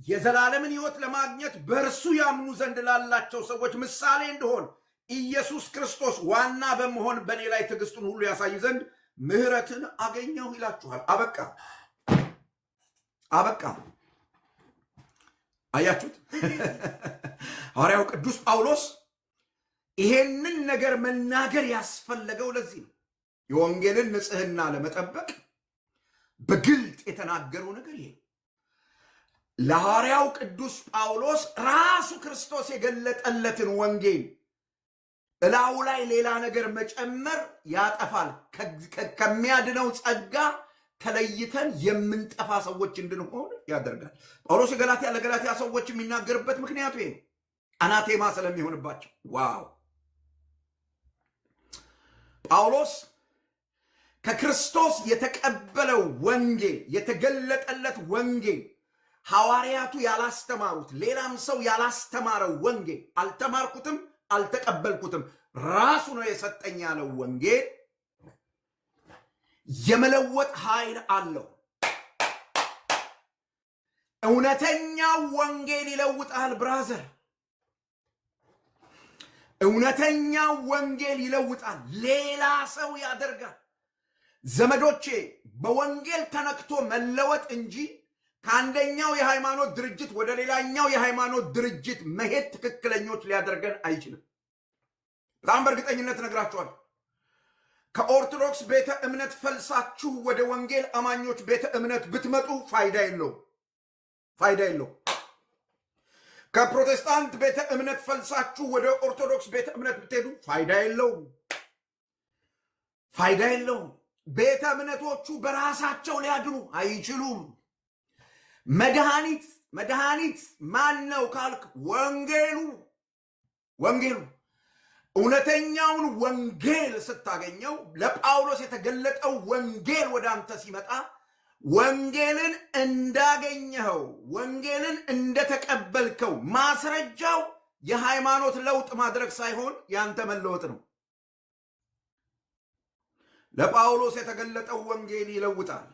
የዘላለምን ሕይወት ለማግኘት በእርሱ ያምኑ ዘንድ ላላቸው ሰዎች ምሳሌ እንደሆን ኢየሱስ ክርስቶስ ዋና በመሆን በእኔ ላይ ትዕግስቱን ሁሉ ያሳይ ዘንድ ምሕረትን አገኘሁ ይላችኋል። አበቃ አበቃ። አያችሁት? ሐዋርያው ቅዱስ ጳውሎስ ይሄንን ነገር መናገር ያስፈለገው ለዚህ ነው። የወንጌልን ንጽህና ለመጠበቅ በግልጥ የተናገረው ነገር ይሄ ለሐዋርያው ቅዱስ ጳውሎስ ራሱ ክርስቶስ የገለጠለትን ወንጌል እላው ላይ ሌላ ነገር መጨመር ያጠፋል። ከሚያድነው ጸጋ ተለይተን የምንጠፋ ሰዎች እንድንሆን ያደርጋል። ጳውሎስ ለገላትያ ሰዎች የሚናገርበት ምክንያቱ ይሄ ነው። አናቴማ ስለሚሆንባቸው። ዋው! ጳውሎስ ከክርስቶስ የተቀበለው ወንጌል የተገለጠለት ወንጌል ሐዋርያቱ ያላስተማሩት ሌላም ሰው ያላስተማረው ወንጌል አልተማርኩትም፣ አልተቀበልኩትም ራሱ ነው የሰጠኝ ያለው ወንጌል የመለወጥ ኃይል አለው። እውነተኛው ወንጌል ይለውጣል ብራዘር። እውነተኛው ወንጌል ይለውጣል፣ ሌላ ሰው ያደርጋል። ዘመዶቼ በወንጌል ተነክቶ መለወጥ እንጂ ከአንደኛው የሃይማኖት ድርጅት ወደ ሌላኛው የሃይማኖት ድርጅት መሄድ ትክክለኞች ሊያደርገን አይችልም። በጣም በእርግጠኝነት ነግራችኋለሁ። ከኦርቶዶክስ ቤተ እምነት ፈልሳችሁ ወደ ወንጌል አማኞች ቤተ እምነት ብትመጡ ፋይዳ የለው። ከፕሮቴስታንት ቤተ እምነት ፈልሳችሁ ወደ ኦርቶዶክስ ቤተ እምነት ብትሄዱ ፋይዳ የለውም። ቤተ እምነቶቹ በራሳቸው ሊያድኑ አይችሉም። መድኃኒት ማን ነው ካልክ ወንጌሉ እውነተኛውን ወንጌል ስታገኘው ለጳውሎስ የተገለጠው ወንጌል ወደ አንተ ሲመጣ ወንጌልን እንዳገኘኸው ወንጌልን እንደተቀበልከው ማስረጃው የሃይማኖት ለውጥ ማድረግ ሳይሆን ያንተ መለወጥ ነው። ለጳውሎስ የተገለጠው ወንጌል ይለውጣል።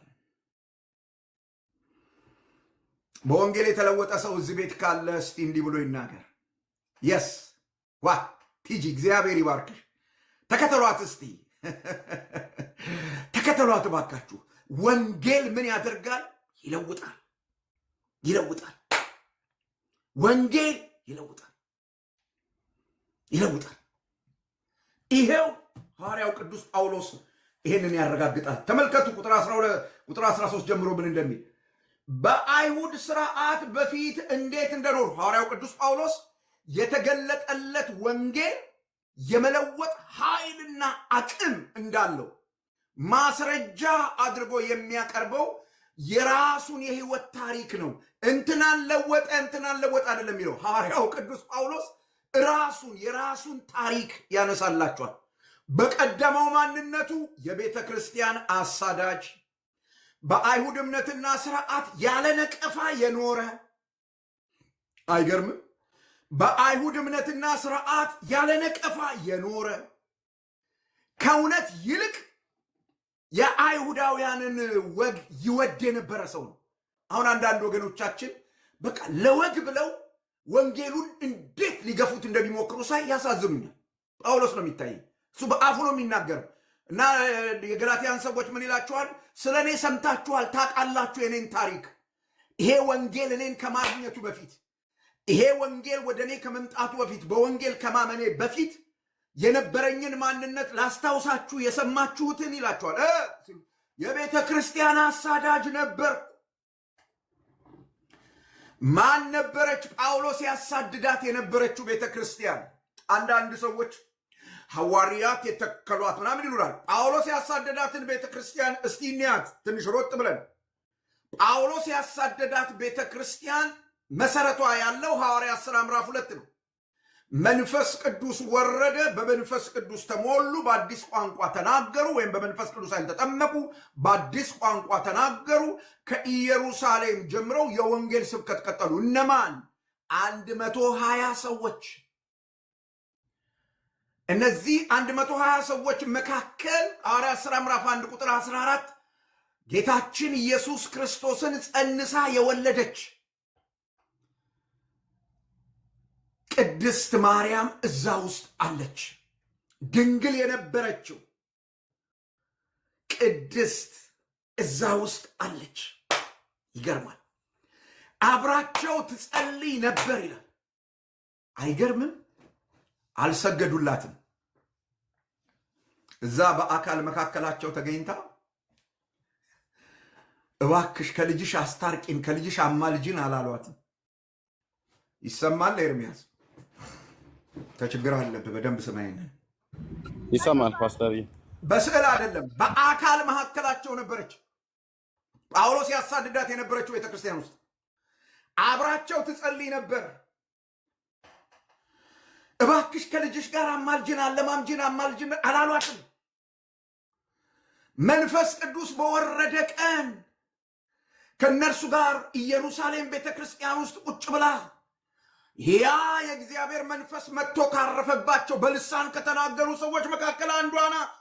በወንጌል የተለወጠ ሰው እዚህ ቤት ካለ እስቲ እንዲህ ብሎ ይናገር። የስ ዋ ቲጂ እግዚአብሔር ይባርክሽ። ተከተሏት እስቲ ተከተሏት ባካችሁ። ወንጌል ምን ያደርጋል? ይለውጣል። ወንጌል ይለውጣል። ይሄው ሐዋርያው ቅዱስ ጳውሎስ ይሄንን ያረጋግጣል። ተመልከቱ ቁጥር 13 ጀምሮ ምን እንደሚል በአይሁድ ስርዓት በፊት እንዴት እንደኖሩ ሐዋርያው ቅዱስ ጳውሎስ የተገለጠለት ወንጌል የመለወጥ ኃይልና አቅም እንዳለው ማስረጃ አድርጎ የሚያቀርበው የራሱን የህይወት ታሪክ ነው። እንትናን ለወጠ አይደለም የሚለው ሐዋርያው ቅዱስ ጳውሎስ የራሱን ታሪክ ያነሳላቸዋል። በቀደመው ማንነቱ የቤተ ክርስቲያን አሳዳጅ፣ በአይሁድ እምነትና ስርዓት ያለ ነቀፋ የኖረ አይገርምም? በአይሁድ እምነትና ስርዓት ያለ ነቀፋ የኖረ ከእውነት ይልቅ የአይሁዳውያንን ወግ ይወድ የነበረ ሰው ነው። አሁን አንዳንድ ወገኖቻችን በቃ ለወግ ብለው ወንጌሉን እንዴት ሊገፉት እንደሚሞክሩ ሳይ ያሳዝኑኛል። ጳውሎስ ነው የሚታይ፣ እሱ በአፉ ነው የሚናገረው። እና የገላትያን ሰዎች ምን ይላቸዋል? ስለ እኔ ሰምታችኋል፣ ታውቃላችሁ የኔን ታሪክ። ይሄ ወንጌል እኔን ከማግኘቱ በፊት፣ ይሄ ወንጌል ወደ እኔ ከመምጣቱ በፊት፣ በወንጌል ከማመኔ በፊት የነበረኝን ማንነት ላስታውሳችሁ የሰማችሁትን ይላቸዋል። የቤተ ክርስቲያን አሳዳጅ ነበር። ማን ነበረች? ጳውሎስ ያሳድዳት የነበረችው ቤተ ክርስቲያን። አንዳንድ ሰዎች ሐዋርያት የተከሏት ምናምን ይሉናል። ጳውሎስ ያሳደዳትን ቤተ ክርስቲያን እስቲ እንያት ትንሽ ሮጥ ብለን። ጳውሎስ ያሳደዳት ቤተ ክርስቲያን መሰረቷ ያለው ሐዋርያት ሥራ ምዕራፍ 2 ነው። መንፈስ ቅዱስ ወረደ፣ በመንፈስ ቅዱስ ተሞሉ፣ በአዲስ ቋንቋ ተናገሩ፣ ወይም በመንፈስ ቅዱስ ኃይል ተጠመቁ፣ በአዲስ ቋንቋ ተናገሩ። ከኢየሩሳሌም ጀምረው የወንጌል ስብከት ቀጠሉ። እነማን? 120 ሰዎች። እነዚህ 120 ሰዎች መካከል ሐዋርያት ሥራ ምዕራፍ 1 ቁጥር 14 ጌታችን ኢየሱስ ክርስቶስን ጸንሳ የወለደች ቅድስት ማርያም እዛ ውስጥ አለች። ድንግል የነበረችው ቅድስት እዛ ውስጥ አለች። ይገርማል። አብራቸው ትጸልይ ነበር ይላል። አይገርምም? አልሰገዱላትም። እዛ በአካል መካከላቸው ተገኝታ እባክሽ ከልጅሽ አስታርቂን ከልጅሽ አማልጅን አላሏትም። ይሰማል? ኤርሚያስ ከችግር አለብህ በደንብ ስማይን። ይሰማል ፓስተር? በስዕል አይደለም በአካል መካከላቸው ነበረች። ጳውሎስ ያሳድዳት የነበረችው ቤተክርስቲያን ውስጥ አብራቸው ትጸልይ ነበር። እባክሽ ከልጅሽ ጋር አማልጅን አማልጅን አላሏትም። መንፈስ ቅዱስ በወረደ ቀን ከነርሱ ጋር ኢየሩሳሌም ቤተክርስቲያን ውስጥ ቁጭ ብላ ያ የእግዚአብሔር መንፈስ መጥቶ ካረፈባቸው በልሳን ከተናገሩ ሰዎች መካከል አንዷ ናት።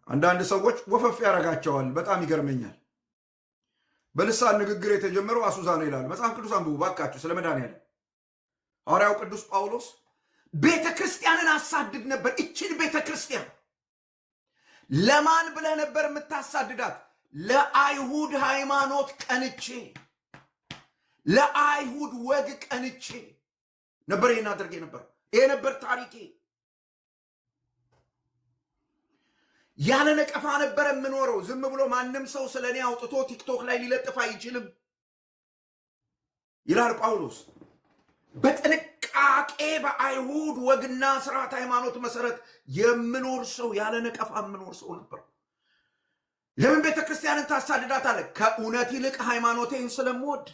አንዳንድ ሰዎች ወፈፍ ያደርጋቸዋል። በጣም ይገርመኛል። በልሳን ንግግር የተጀመረው አሱዛ ነው ይላሉ። መጽሐፍ ቅዱስ አንብቡ ባካችሁ ስለ መድኃኒዓለም። ሐዋርያው ቅዱስ ጳውሎስ ቤተ ክርስቲያንን አሳድድ ነበር። እችን ቤተ ክርስቲያን ለማን ብለህ ነበር የምታሳድዳት? ለአይሁድ ሃይማኖት ቀንቼ፣ ለአይሁድ ወግ ቀንቼ ነበር ይህን አድርጌ ነበር። ይሄ ነበር ታሪኬ። ያለ ነቀፋ ነበር የምኖረው። ዝም ብሎ ማንም ሰው ስለ እኔ አውጥቶ ቲክቶክ ላይ ሊለጥፍ አይችልም ይላል ጳውሎስ። በጥንቃቄ በአይሁድ ወግና ስርዓት ሃይማኖት መሰረት የምኖር ሰው፣ ያለ ነቀፋ የምኖር ሰው ነበር። ለምን ቤተ ክርስቲያንን ታሳድዳታለህ? ከእውነት ይልቅ ሃይማኖቴን ስለምወድ፣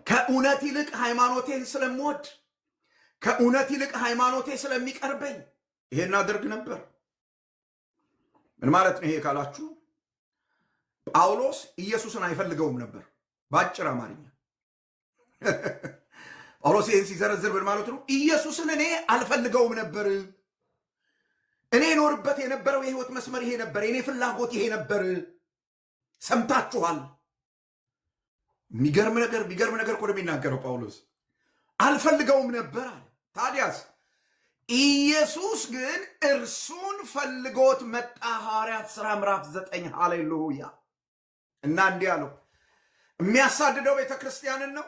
ከእውነት ይልቅ ሃይማኖቴን ስለምወድ፣ ከእውነት ይልቅ ሃይማኖቴ ስለሚቀርበኝ ይሄን አድርግ ነበር። ምን ማለት ነው ይሄ ካላችሁ፣ ጳውሎስ ኢየሱስን አይፈልገውም ነበር። በአጭር አማርኛ ጳውሎስ ይህን ሲዘረዝር ምን ማለት ነው? ኢየሱስን እኔ አልፈልገውም ነበር። እኔ ኖርበት የነበረው የህይወት መስመር ይሄ ነበር። የኔ ፍላጎት ይሄ ነበር። ሰምታችኋል። የሚገርም ነገር እኮ ነው የሚናገረው ጳውሎስ። አልፈልገውም ነበር አለ። ታዲያስ ኢየሱስ ግን እርሱን ፈልጎት መጣ። ሐዋርያት ሥራ ምዕራፍ 9 ሃሌሉያ። እና እንዲህ አለው፣ የሚያሳድደው ቤተ ክርስቲያንን ነው።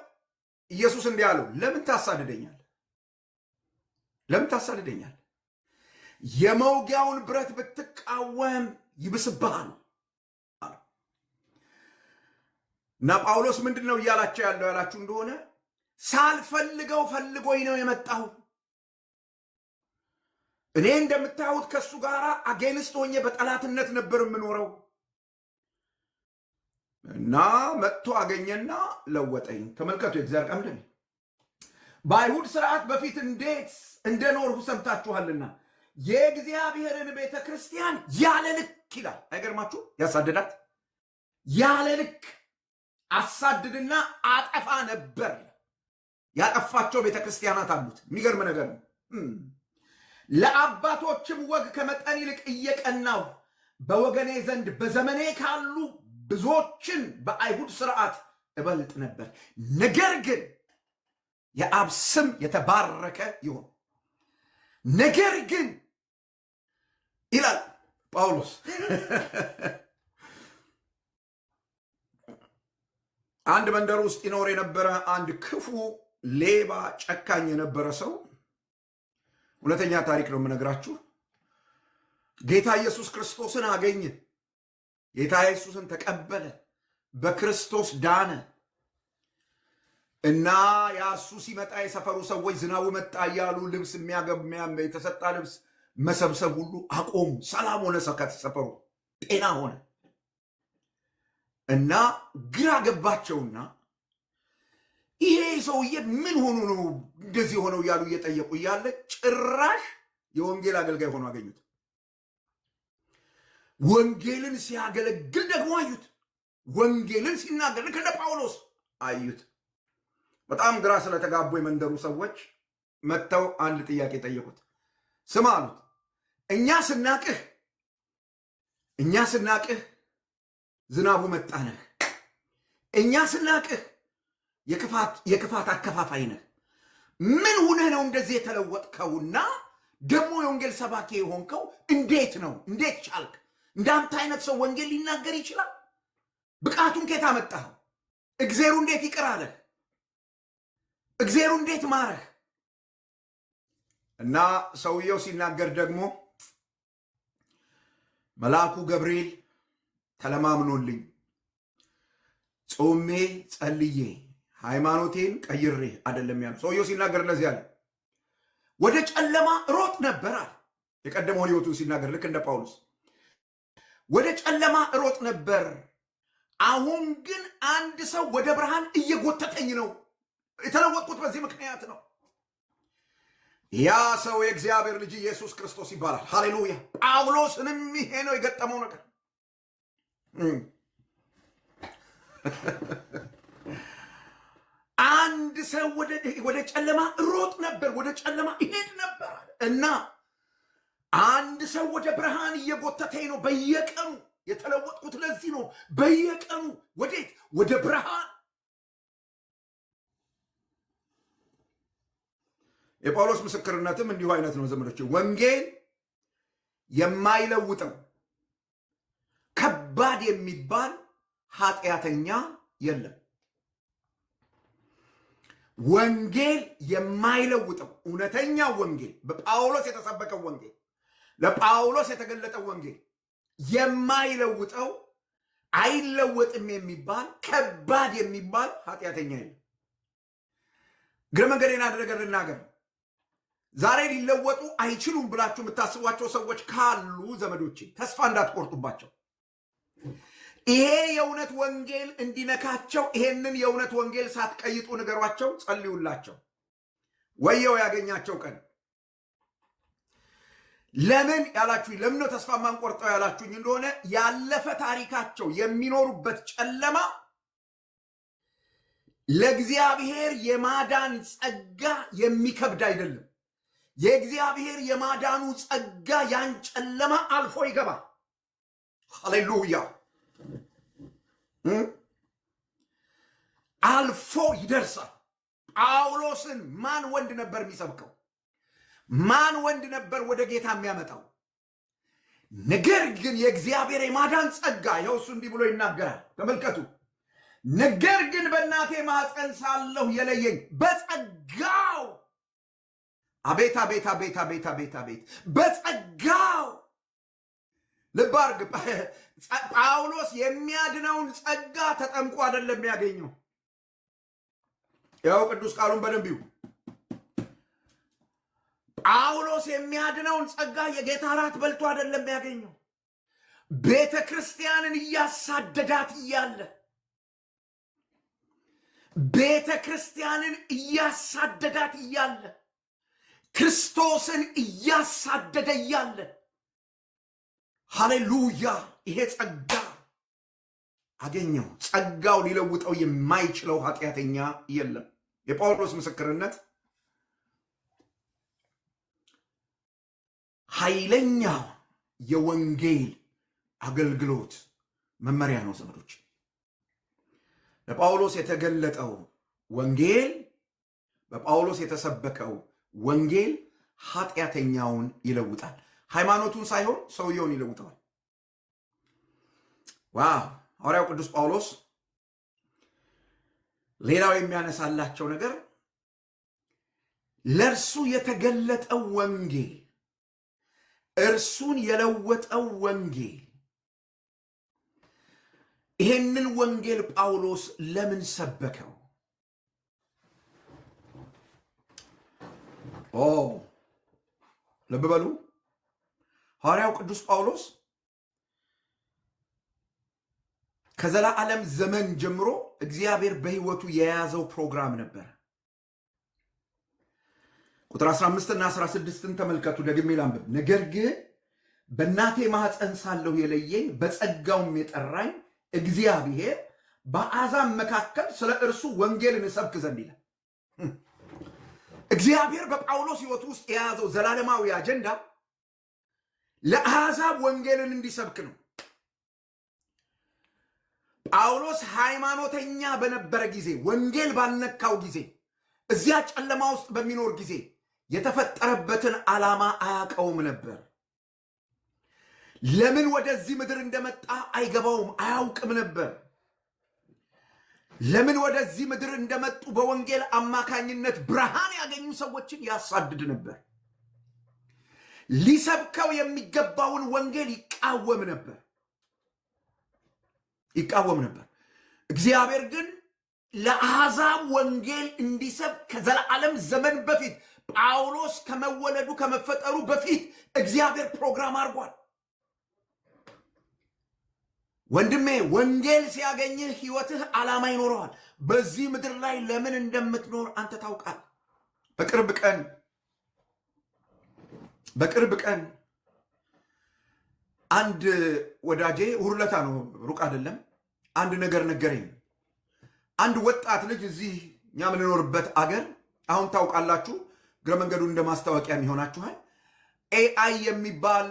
ኢየሱስ እንዲህ አለው፣ ለምን ታሳድደኛል? ለምን ታሳድደኛል? የመውጊያውን ብረት ብትቃወም ይብስብሃል። እና ጳውሎስ ምንድን ነው እያላቸው ያለው ያላችሁ እንደሆነ ሳልፈልገው ፈልጎኝ ነው የመጣው። እኔ እንደምታዩት ከሱ ጋር አጌንስት ሆኜ በጠላትነት ነበር የምኖረው እና መጥቶ አገኘና ለወጠኝ። ተመልከቱ፣ የእግዚአብሔር ቀምደኝ በአይሁድ ስርዓት በፊት እንዴት እንደኖርሁ ሰምታችኋልና የእግዚአብሔርን ቤተ ክርስቲያን ያለ ልክ ይላል። አይገርማችሁ? ያሳድዳት ያለ ልክ አሳድድና አጠፋ ነበር። ያጠፋቸው ቤተ ክርስቲያናት አሉት። የሚገርም ነገር ነው። ለአባቶችም ወግ ከመጠን ይልቅ እየቀናው በወገኔ ዘንድ በዘመኔ ካሉ ብዙዎችን በአይሁድ ስርዓት እበልጥ ነበር። ነገር ግን የአብ ስም የተባረከ ይሁን። ነገር ግን ይላል ጳውሎስ አንድ መንደር ውስጥ ይኖር የነበረ አንድ ክፉ ሌባ ጨካኝ የነበረ ሰው፣ እውነተኛ ታሪክ ነው የምነግራችሁ። ጌታ ኢየሱስ ክርስቶስን አገኘ። ጌታ ኢየሱስን ተቀበለ። በክርስቶስ ዳነ እና ያሱ ሲመጣ የሰፈሩ ሰዎች ዝናቡ መጣ እያሉ ልብስ የተሰጣ ልብስ መሰብሰብ ሁሉ አቆሙ። ሰላም ሆነ። ሰፈሩ ጤና ሆነ እና ግራ ገባቸውና ይሄ ሰውዬ ምን ሆኖ ነው እንደዚህ ሆነው እያሉ እየጠየቁ እያለ ጭራሽ የወንጌል አገልጋይ ሆኖ አገኙት። ወንጌልን ሲያገለግል ደግሞ አዩት። ወንጌልን ሲናገር ልክ እንደ ጳውሎስ አዩት። በጣም ግራ ስለተጋቡ የመንደሩ ሰዎች መጥተው አንድ ጥያቄ ጠየቁት። ስማ አሉት፣ እኛ ስናቅህ ዝናቡ መጣነህ፣ እኛ ስናቅህ የክፋት አከፋፋይ ነህ። ምን ሁነህ ነው እንደዚህ የተለወጥከውና ደግሞ የወንጌል ሰባኪ የሆንከው? እንዴት ነው? እንዴት ቻልክ? እንዳንተ አይነት ሰው ወንጌል ሊናገር ይችላል? ብቃቱን ከየት አመጣኸው? እግዜሩ እንዴት ይቅር አለህ? እግዚአብሔር እንዴት ማረህ? እና ሰውየው ሲናገር ደግሞ መልአኩ ገብርኤል ተለማምኖልኝ ጾሜ ጸልዬ ሃይማኖቴን ቀይሬ አይደለም ያለው። ሰውየው ሲናገር ለዚህ አለ፣ ወደ ጨለማ ሮጥ ነበር አለ። የቀደመውን ሕይወቱን ሲናገር ልክ እንደ ጳውሎስ ወደ ጨለማ ሮጥ ነበር፣ አሁን ግን አንድ ሰው ወደ ብርሃን እየጎተተኝ ነው። የተለወጥኩት በዚህ ምክንያት ነው። ያ ሰው የእግዚአብሔር ልጅ ኢየሱስ ክርስቶስ ይባላል። ሃሌሉያ። ጳውሎስንም ይሄ ነው የገጠመው ነገር። አንድ ሰው ወደ ጨለማ ሮጥ ነበር፣ ወደ ጨለማ ይሄድ ነበር እና አንድ ሰው ወደ ብርሃን እየጎተተኝ ነው። በየቀኑ የተለወጥኩት ለዚህ ነው። በየቀኑ ወዴት? ወደ ብርሃን። የጳውሎስ ምስክርነትም እንዲሁ አይነት ነው ዘመዶች። ወንጌል የማይለውጠው ከባድ የሚባል ኃጢአተኛ የለም። ወንጌል የማይለውጠው እውነተኛ ወንጌል፣ በጳውሎስ የተሰበከው ወንጌል፣ ለጳውሎስ የተገለጠው ወንጌል የማይለውጠው አይለወጥም የሚባል ከባድ የሚባል ኃጢአተኛ የለም። እግረ መንገዴን አንድ ነገር ልናገር። ዛሬ ሊለወጡ አይችሉም ብላችሁ የምታስቧቸው ሰዎች ካሉ ዘመዶቼ ተስፋ እንዳትቆርጡባቸው። ይሄ የእውነት ወንጌል እንዲነካቸው ይሄንን የእውነት ወንጌል ሳትቀይጡ ንገሯቸው፣ ጸልዩላቸው። ወየው ያገኛቸው ቀን። ለምን ያላችሁኝ፣ ለምን ነው ተስፋ ማንቆርጠው ያላችሁኝ እንደሆነ ያለፈ ታሪካቸው የሚኖሩበት ጨለማ ለእግዚአብሔር የማዳን ጸጋ የሚከብድ አይደለም። የእግዚአብሔር የማዳኑ ጸጋ ያን ጨለማ አልፎ ይገባል። ሃሌሉያ። አልፎ ይደርሳል። ጳውሎስን ማን ወንድ ነበር የሚሰብከው? ማን ወንድ ነበር ወደ ጌታ የሚያመጣው? ነገር ግን የእግዚአብሔር የማዳን ጸጋ፣ ይኸው እሱ እንዲህ ብሎ ይናገራል። ተመልከቱ። ነገር ግን በእናቴ ማኅፀን ሳለሁ የለየኝ በጸጋው። አቤት አቤት አቤት አቤት አቤት አቤት! በጸጋው ልብ አድርግ። ጳውሎስ የሚያድነውን ጸጋ ተጠምቆ አይደለም የሚያገኘው። ያው ቅዱስ ቃሉን በደንብ ይሁ። ጳውሎስ የሚያድነውን ጸጋ የጌታ እራት በልቶ አይደለም የሚያገኘው። ቤተ ክርስቲያንን እያሳደዳት እያለ ቤተ ክርስቲያንን እያሳደዳት እያለ ክርስቶስን እያሳደደ እያለ ሃሌሉያ፣ ይሄ ጸጋ አገኘው። ጸጋው ሊለውጠው የማይችለው ኃጢአተኛ የለም። የጳውሎስ ምስክርነት ኃይለኛ የወንጌል አገልግሎት መመሪያ ነው ዘመዶች። ለጳውሎስ የተገለጠው ወንጌል፣ በጳውሎስ የተሰበከው ወንጌል ኃጢአተኛውን ይለውጣል። ሃይማኖቱን ሳይሆን ሰውየውን ይለውጠዋል። ዋው! ሐዋርያው ቅዱስ ጳውሎስ ሌላው የሚያነሳላቸው ነገር ለእርሱ የተገለጠው ወንጌል፣ እርሱን የለወጠው ወንጌል። ይሄንን ወንጌል ጳውሎስ ለምን ሰበከው? ልብ በሉ። ሐዋርያው ቅዱስ ጳውሎስ ከዘላለም ዘመን ጀምሮ እግዚአብሔር በሕይወቱ የያዘው ፕሮግራም ነበር። ቁጥር 15 እና 16ን ተመልከቱ። ደግሜ ላንብብ። ነገር ግን በእናቴ ማኅፀን ሳለሁ የለየኝ በጸጋውም የጠራኝ እግዚአብሔር በአሕዛብ መካከል ስለ እርሱ ወንጌልን እሰብክ ዘንድ ይላል። እግዚአብሔር በጳውሎስ ሕይወት ውስጥ የያዘው ዘላለማዊ አጀንዳ ለአሕዛብ ወንጌልን እንዲሰብክ ነው። ጳውሎስ ሃይማኖተኛ በነበረ ጊዜ፣ ወንጌል ባልነካው ጊዜ፣ እዚያ ጨለማ ውስጥ በሚኖር ጊዜ የተፈጠረበትን ዓላማ አያውቀውም ነበር። ለምን ወደዚህ ምድር እንደመጣ አይገባውም፣ አያውቅም ነበር። ለምን ወደዚህ ምድር እንደመጡ በወንጌል አማካኝነት ብርሃን ያገኙ ሰዎችን ያሳድድ ነበር። ሊሰብከው የሚገባውን ወንጌል ይቃወም ነበር። እግዚአብሔር ግን ለአሕዛብ ወንጌል እንዲሰብክ ከዘላለም ዘመን በፊት ጳውሎስ ከመወለዱ ከመፈጠሩ በፊት እግዚአብሔር ፕሮግራም አድርጓል። ወንድሜ ወንጌል ሲያገኝህ ህይወትህ ዓላማ ይኖረዋል። በዚህ ምድር ላይ ለምን እንደምትኖር አንተ ታውቃል። በቅርብ ቀን አንድ ወዳጄ ሁርለታ ነው፣ ሩቅ አይደለም፣ አንድ ነገር ነገረኝ። አንድ ወጣት ልጅ እዚህ እኛ የምንኖርበት አገር አሁን ታውቃላችሁ፣ እግረ መንገዱ እንደ ማስታወቂያ የሚሆናችኋል። ኤአይ የሚባል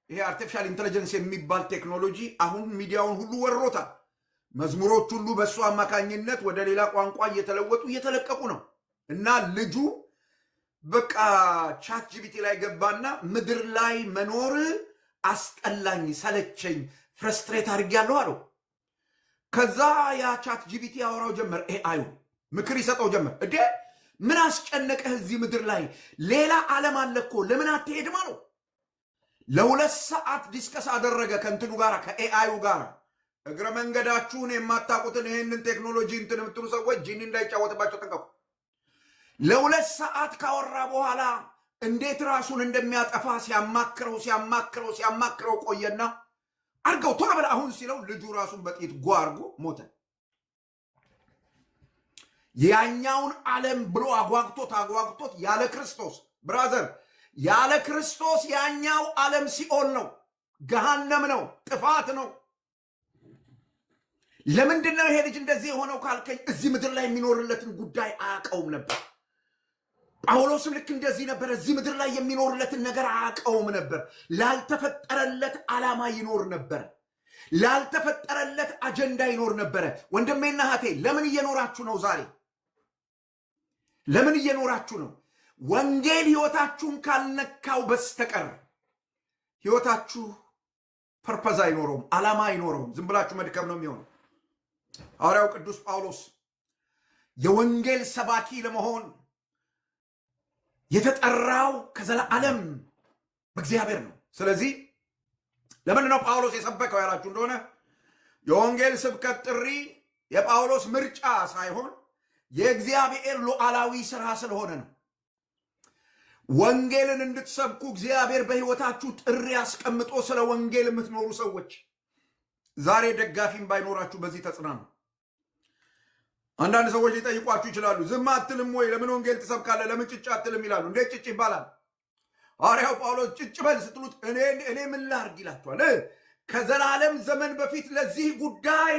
ይሄ አርቲፊሻል ኢንተለጀንስ የሚባል ቴክኖሎጂ አሁን ሚዲያውን ሁሉ ወሮታል። መዝሙሮች ሁሉ በእሱ አማካኝነት ወደ ሌላ ቋንቋ እየተለወጡ እየተለቀቁ ነው። እና ልጁ በቃ ቻት ጂቢቲ ላይ ገባና ምድር ላይ መኖር አስጠላኝ፣ ሰለቸኝ፣ ፍረስትሬት አድርጌያለሁ አለው። ከዛ ያ ቻት ጂቢቲ ያወራው ጀመር፣ ኤአዩ ምክር ይሰጠው ጀመር። እዴ ምን አስጨነቀህ? እዚህ ምድር ላይ ሌላ ዓለም አለ እኮ ለምን አትሄድም አለው። ለ2 ሰዓት ዲስከስ አደረገ ከእንትኑ ጋር ከኤአዩ ጋር። እግረ መንገዳችሁን የማታውቁትን ይህንን ቴክኖሎጂ እንትን የምትሉ ሰዎች ጂኒ እንዳይጫወትባቸው ጠንቀቁ። ለ2 ሰዓት ካወራ በኋላ እንዴት ራሱን እንደሚያጠፋ ሲያማክረው ቆየና አርገው ቶሎ በል አሁን ሲለው ልጁ ራሱን በጥይት ጓርጎ ሞተ። ያኛውን ዓለም ብሎ አጓግቶት ያለ ክርስቶስ ብራዘር፣ ያለ ክርስቶስ ያኛው ዓለም ሲኦል ነው፣ ገሃነም ነው፣ ጥፋት ነው። ለምንድን ነው ይሄ ልጅ እንደዚህ የሆነው ካልከኝ እዚህ ምድር ላይ የሚኖርለትን ጉዳይ አያውቀውም ነበር። ጳውሎስም ልክ እንደዚህ ነበር። እዚህ ምድር ላይ የሚኖርለትን ነገር አያውቀውም ነበር። ላልተፈጠረለት ዓላማ ይኖር ነበር። ላልተፈጠረለት አጀንዳ ይኖር ነበረ። ወንድሜና እህቴ ለምን እየኖራችሁ ነው? ዛሬ ለምን እየኖራችሁ ነው? ወንጌል ሕይወታችሁን ካልነካው በስተቀር ሕይወታችሁ ፐርፐዝ አይኖረውም፣ ዓላማ አይኖረውም። ዝም ብላችሁ መድከም ነው የሚሆነው። ሐዋርያው ቅዱስ ጳውሎስ የወንጌል ሰባኪ ለመሆን የተጠራው ከዘላለም በእግዚአብሔር ነው። ስለዚህ ለምን ነው ጳውሎስ የሰበከው ያላችሁ እንደሆነ የወንጌል ስብከት ጥሪ የጳውሎስ ምርጫ ሳይሆን የእግዚአብሔር ሉዓላዊ ሥራ ስለሆነ ነው። ወንጌልን እንድትሰብኩ እግዚአብሔር በሕይወታችሁ ጥሪ አስቀምጦ ስለ ወንጌል የምትኖሩ ሰዎች ዛሬ ደጋፊም ባይኖራችሁ በዚህ ተጽናኑ። አንዳንድ ሰዎች ሊጠይቋችሁ ይችላሉ። ዝም አትልም ወይ? ለምን ወንጌል ትሰብካለህ? ለምን ጭጭ አትልም ይላሉ። እንዴት ጭጭ ይባላል? ሐዋርያው ጳውሎስ ጭጭ በል ስትሉት እኔ ምን ላድርግ ይላችኋል። ከዘላለም ዘመን በፊት ለዚህ ጉዳይ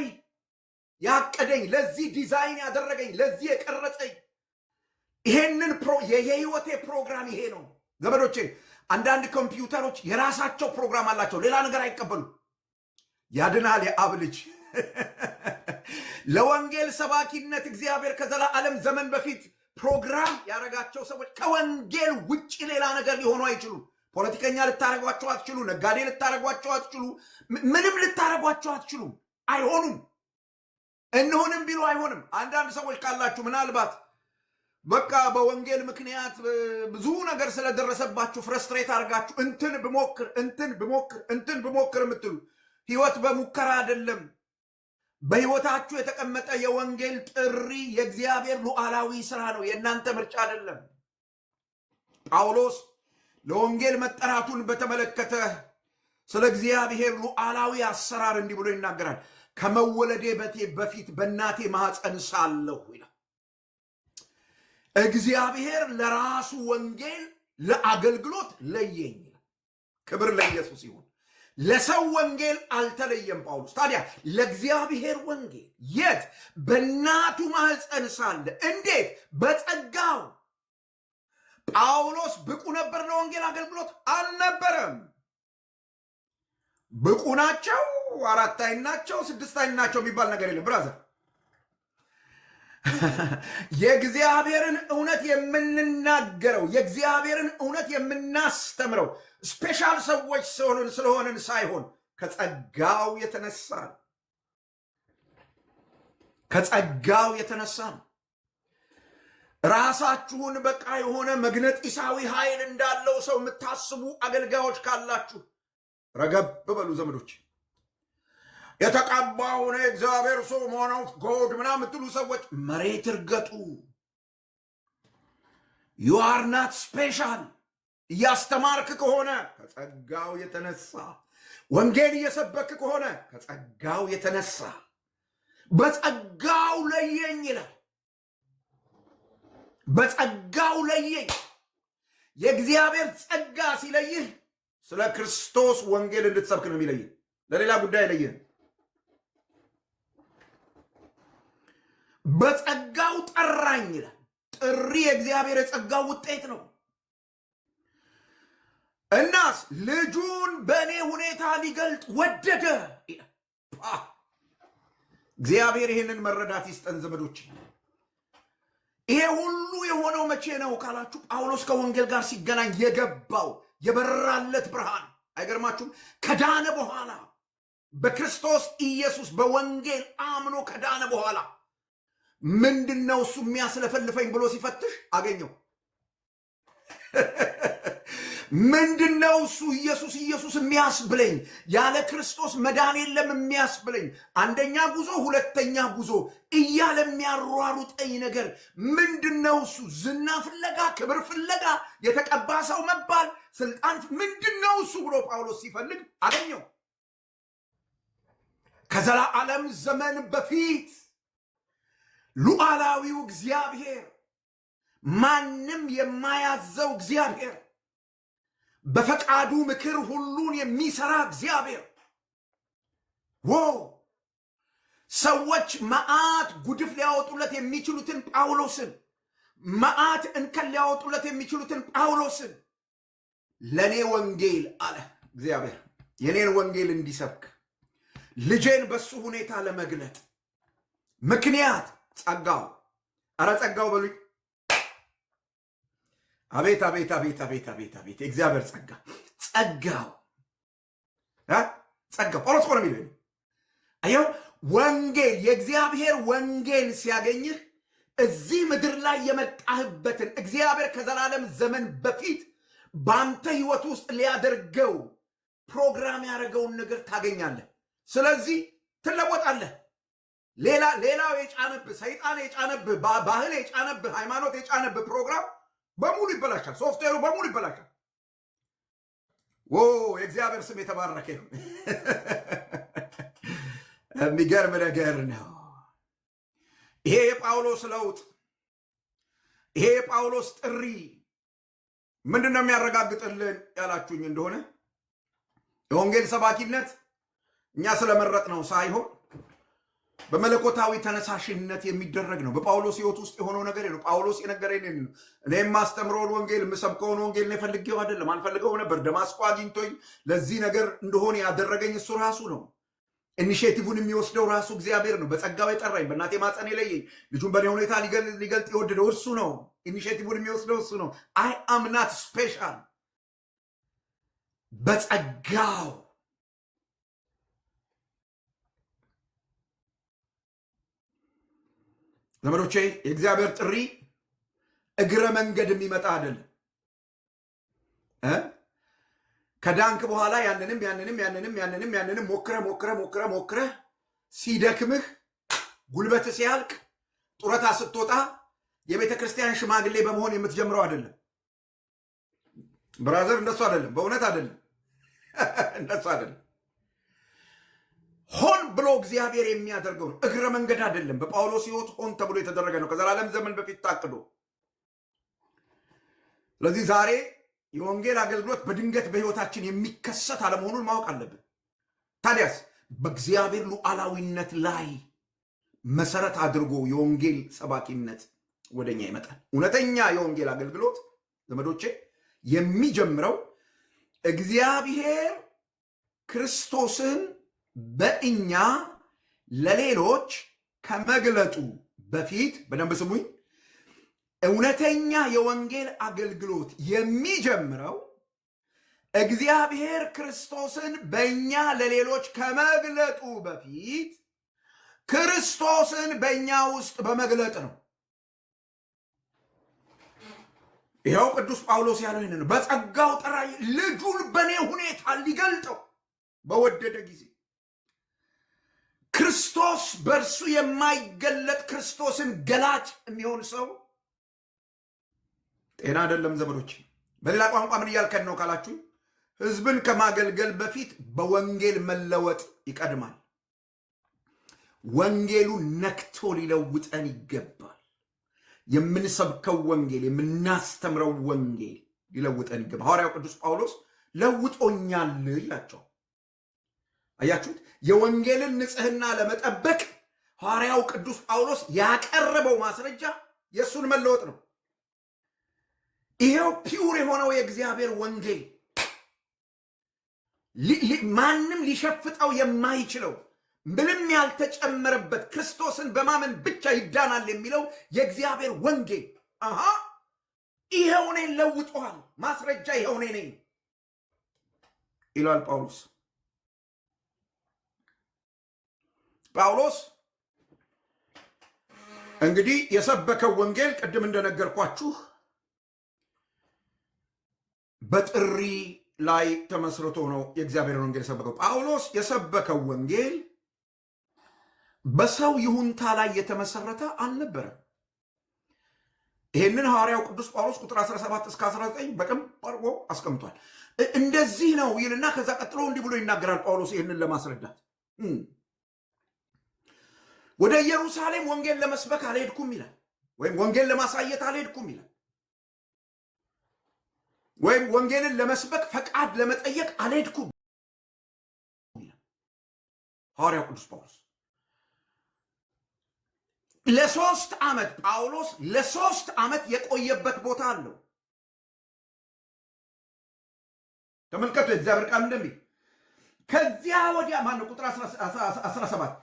ያቀደኝ፣ ለዚህ ዲዛይን ያደረገኝ፣ ለዚህ የቀረጸኝ ይሄንን የህይወቴ ፕሮግራም ይሄ ነው። ዘመዶቼ አንዳንድ ኮምፒውተሮች የራሳቸው ፕሮግራም አላቸው፣ ሌላ ነገር አይቀበሉም። ያድናል የአብ ልጅ ለወንጌል ሰባኪነት እግዚአብሔር ከዘላለም ዘመን በፊት ፕሮግራም ያደረጋቸው ሰዎች ከወንጌል ውጭ ሌላ ነገር ሊሆኑ አይችሉም። ፖለቲከኛ ልታረጓቸው አትችሉ፣ ነጋዴ ልታረጓቸው አትችሉ፣ ምንም ልታረጓቸው አትችሉም። አይሆኑም። እንሆንም ቢሉ አይሆንም። አንዳንድ ሰዎች ካላችሁ ምናልባት በቃ በወንጌል ምክንያት ብዙ ነገር ስለደረሰባችሁ ፍረስትሬት አድርጋችሁ እንትን ብሞክር የምትሉ ህይወት በሙከራ አይደለም። በህይወታችሁ የተቀመጠ የወንጌል ጥሪ የእግዚአብሔር ሉዓላዊ ሥራ ነው፣ የእናንተ ምርጫ አይደለም። ጳውሎስ ለወንጌል መጠራቱን በተመለከተ ስለ እግዚአብሔር ሉዓላዊ አሰራር እንዲህ ብሎ ይናገራል። ከመወለዴ በፊት በእናቴ ማኅፀን ሳለሁ ይላል። እግዚአብሔር ለራሱ ወንጌል ለአገልግሎት ለየኝ። ክብር ለኢየሱስ ይሁን። ለሰው ወንጌል አልተለየም ጳውሎስ። ታዲያ ለእግዚአብሔር ወንጌል የት? በእናቱ ማኅፀን ሳለ። እንዴት? በጸጋው። ጳውሎስ ብቁ ነበር ለወንጌል አገልግሎት? አልነበረም። ብቁ ናቸው፣ 4 አይን ናቸው፣ 6 አይን ናቸው የሚባል ነገር የለም ብራዘር። የእግዚአብሔርን እውነት የምንናገረው የእግዚአብሔርን እውነት የምናስተምረው ስፔሻል ሰዎች ስለሆንን ሳይሆን ከጸጋው የተነሳ ከጸጋው የተነሳ ነው። ራሳችሁን በቃ የሆነ መግነጢሳዊ ኃይል እንዳለው ሰው የምታስቡ አገልጋዮች ካላችሁ ረገብ በሉ ዘመዶች። የተቀባውን እግዚአብሔር ሰው መሆነው ጎድ ምናምን የምትሉ ሰዎች መሬት እርገጡ። ዩ አር ናት ስፔሻል። እያስተማርክ ከሆነ ከጸጋው የተነሳ፣ ወንጌል እየሰበክ ከሆነ ከጸጋው የተነሳ፣ በጸጋው ለየኝ ይላል። በጸጋው ለየኝ። የእግዚአብሔር ጸጋ ሲለይህ ስለ ክርስቶስ ወንጌል እንድትሰብክ ነው የሚለይህ፣ ለሌላ ጉዳይ ለየህ። በጸጋው ጠራኝ ይላል። ጥሪ የእግዚአብሔር የጸጋው ውጤት ነው። እናስ ልጁን በእኔ ሁኔታ ሊገልጥ ወደደ ይላል። እግዚአብሔር ይህንን መረዳት ይስጠን ዘመዶች። ይሄ ሁሉ የሆነው መቼ ነው ካላችሁ ጳውሎስ ከወንጌል ጋር ሲገናኝ የገባው የበራለት ብርሃን አይገርማችሁም? ከዳነ በኋላ በክርስቶስ ኢየሱስ በወንጌል አምኖ ከዳነ በኋላ ምንድነው እሱ የሚያስለፈልፈኝ ብሎ ሲፈትሽ አገኘው። ምንድነው እሱ ኢየሱስ የሚያስብለኝ? ያለ ክርስቶስ መዳን የለም የሚያስብለኝ፣ አንደኛ ጉዞ ሁለተኛ ጉዞ እያለ የሚያሯሩጠኝ ነገር ምንድነው? እሱ ዝና ፍለጋ፣ ክብር ፍለጋ፣ የተቀባ ሰው መባል፣ ስልጣን ምንድነው እሱ ብሎ ጳውሎስ ሲፈልግ አገኘው። ከዘላለም ዘመን በፊት ሉዓላዊው እግዚአብሔር፣ ማንም የማያዘው እግዚአብሔር፣ በፈቃዱ ምክር ሁሉን የሚሰራ እግዚአብሔር ሰዎች መዓት ጉድፍ ሊያወጡለት የሚችሉትን ጳውሎስን፣ መዓት እንከን ሊያወጡለት የሚችሉትን ጳውሎስን ለእኔ ወንጌል አለ እግዚአብሔር፣ የኔን ወንጌል እንዲሰብክ ልጄን በሱ ሁኔታ ለመግለጥ ምክንያት ጸጋው። አረ ጸጋው በሉኝ። አቤት አቤት አቤት አቤት አቤት አቤት! የእግዚአብሔር ጸጋ ጸጋው ጳውሎስ ነው የሚለው። አየው ወንጌል፣ የእግዚአብሔር ወንጌል ሲያገኝህ እዚህ ምድር ላይ የመጣህበትን እግዚአብሔር ከዘላለም ዘመን በፊት በአንተ ህይወት ውስጥ ሊያደርገው ፕሮግራም ያደረገውን ነገር ታገኛለህ። ስለዚህ ትለወጣለህ። ሌላው የጫነብህ፣ ሰይጣን የጫነብህ፣ ባህል የጫነብህ፣ ሃይማኖት የጫነብህ ፕሮግራም በሙሉ ይበላሻል። ሶፍትዌሩ በሙሉ ይበላሻል። የእግዚአብሔር ስም የተባረከ ይሁን። የሚገርም ነገር ነው ይሄ የጳውሎስ ለውጥ፣ ይሄ የጳውሎስ ጥሪ ምንድን ነው የሚያረጋግጥልን ያላችሁኝ እንደሆነ የወንጌል ሰባኪነት እኛ ስለመረጥ ነው ሳይሆን በመለኮታዊ ተነሳሽነት የሚደረግ ነው። በጳውሎስ ህይወት ውስጥ የሆነው ነገር ነው። ጳውሎስ የነገረኝ ነው። እኔ የማስተምረውን ወንጌል የምሰብከውን ወንጌል ነው ፈልጌው አይደለም፣ አልፈልገው ነበር። ደማስቆ አግኝቶኝ ለዚህ ነገር እንደሆነ ያደረገኝ እሱ ራሱ ነው። ኢኒሼቲቭን የሚወስደው ራሱ እግዚአብሔር ነው። በጸጋው የጠራኝ፣ በእናቴ ማፀን የለየኝ፣ ልጁን በእኔ ሁኔታ ሊገልጥ የወደደው እርሱ ነው። ኢኒሼቲቭን የሚወስደው እሱ ነው። አይ አም ናት ስፔሻል። በጸጋው ዘመዶቼ የእግዚአብሔር ጥሪ እግረ መንገድ የሚመጣ አይደለም። ከዳንክ በኋላ ያንንም ሞክረህ ሲደክምህ፣ ጉልበት ሲያልቅ፣ ጡረታ ስትወጣ የቤተ ክርስቲያን ሽማግሌ በመሆን የምትጀምረው አይደለም። ብራዘር እንደሱ አይደለም። በእውነት አይደለም። እንደሱ አይደለም። ሆን ብሎ እግዚአብሔር የሚያደርገው ነው። እግረ መንገድ አይደለም። በጳውሎስ ህይወት ሆን ተብሎ የተደረገ ነው፣ ከዘላለም ዘመን በፊት ታቅዶ። ስለዚህ ዛሬ የወንጌል አገልግሎት በድንገት በህይወታችን የሚከሰት አለመሆኑን ማወቅ አለብን። ታዲያስ በእግዚአብሔር ሉዓላዊነት ላይ መሰረት አድርጎ የወንጌል ሰባኪነት ወደኛ ይመጣል። እውነተኛ የወንጌል አገልግሎት ዘመዶቼ የሚጀምረው እግዚአብሔር ክርስቶስን በእኛ ለሌሎች ከመግለጡ በፊት፣ በደንብ ስሙኝ፣ እውነተኛ የወንጌል አገልግሎት የሚጀምረው እግዚአብሔር ክርስቶስን በእኛ ለሌሎች ከመግለጡ በፊት ክርስቶስን በእኛ ውስጥ በመግለጥ ነው። ይኸው ቅዱስ ጳውሎስ ያለው ይህን ነው። በጸጋው ጠራ ልጁን በእኔ ሁኔታ ሊገልጠው በወደደ ጊዜ። ክርስቶስ በእርሱ የማይገለጥ ክርስቶስን ገላጭ የሚሆን ሰው ጤና አይደለም ዘመዶች። በሌላ ቋንቋ ምን እያልከን ነው ካላችሁ፣ ህዝብን ከማገልገል በፊት በወንጌል መለወጥ ይቀድማል። ወንጌሉ ነክቶ ሊለውጠን ይገባል። የምንሰብከው ወንጌል፣ የምናስተምረው ወንጌል ሊለውጠን ይገባል። ሐዋርያው ቅዱስ ጳውሎስ ለውጦኛል ይላቸው። አያችሁት? የወንጌልን ንጽህና ለመጠበቅ ሐዋርያው ቅዱስ ጳውሎስ ያቀረበው ማስረጃ የእሱን መለወጥ ነው። ይሄው ፒውር የሆነው የእግዚአብሔር ወንጌል ማንም ሊሸፍጠው የማይችለው ምንም ያልተጨመረበት ክርስቶስን በማመን ብቻ ይዳናል የሚለው የእግዚአብሔር ወንጌል ይሄው እኔን ለውጧል። ማስረጃ ይሄው እኔ ነኝ ይላል ጳውሎስ። ጳውሎስ እንግዲህ የሰበከው ወንጌል ቅድም እንደነገርኳችሁ በጥሪ ላይ ተመስርቶ ነው የእግዚአብሔር ወንጌል የሰበከው። ጳውሎስ የሰበከው ወንጌል በሰው ይሁንታ ላይ የተመሰረተ አልነበረም። ይህንን ሐዋርያው ቅዱስ ጳውሎስ ቁጥር 17 እስከ 19 በደንብ አድርጎ አስቀምጧል። እንደዚህ ነው ይልና ከዛ ቀጥሎ እንዲህ ብሎ ይናገራል ጳውሎስ ይህንን ለማስረዳት ወደ ኢየሩሳሌም ወንጌል ለመስበክ አልሄድኩም ይላል፣ ወይም ወንጌል ለማሳየት አልሄድኩም ይላል፣ ወይም ወንጌልን ለመስበክ ፈቃድ ለመጠየቅ አልሄድኩም ይላል ሐዋርያው ቅዱስ ጳውሎስ። ለሶስት ዓመት ጳውሎስ ለሶስት ዓመት የቆየበት ቦታ አለው። ተመልከቱ የእግዚአብሔር ቃል እንደሚል ከዚያ ወዲያ ማነው ቁጥር 17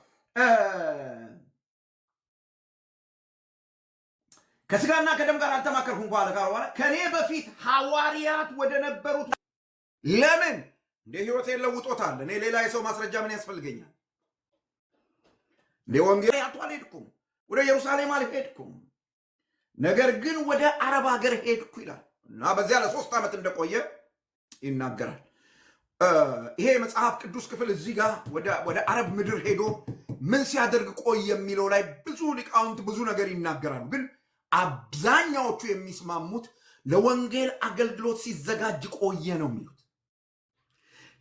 ከስጋና ከደም ጋር አልተማከርኩም በኋላ ከኔ በፊት ሐዋርያት ወደ ነበሩት ለምን እንደ ሕይወቴን ለውጦታል። እኔ ሌላ የሰው ማስረጃ ምን ያስፈልገኛል? እንደ ወንጌላቱ አልሄድኩም፣ ወደ ኢየሩሳሌም አልሄድኩም፣ ነገር ግን ወደ አረብ ሀገር ሄድኩ ይላል እና በዚያ ለ3 ዓመት እንደቆየ ይናገራል። ይሄ መጽሐፍ ቅዱስ ክፍል እዚህ ጋር ወደ አረብ ምድር ሄዶ ምን ሲያደርግ ቆይ የሚለው ላይ ብዙ ሊቃውንት ብዙ ነገር ይናገራሉ። ግን አብዛኛዎቹ የሚስማሙት ለወንጌል አገልግሎት ሲዘጋጅ ቆየ ነው የሚሉት።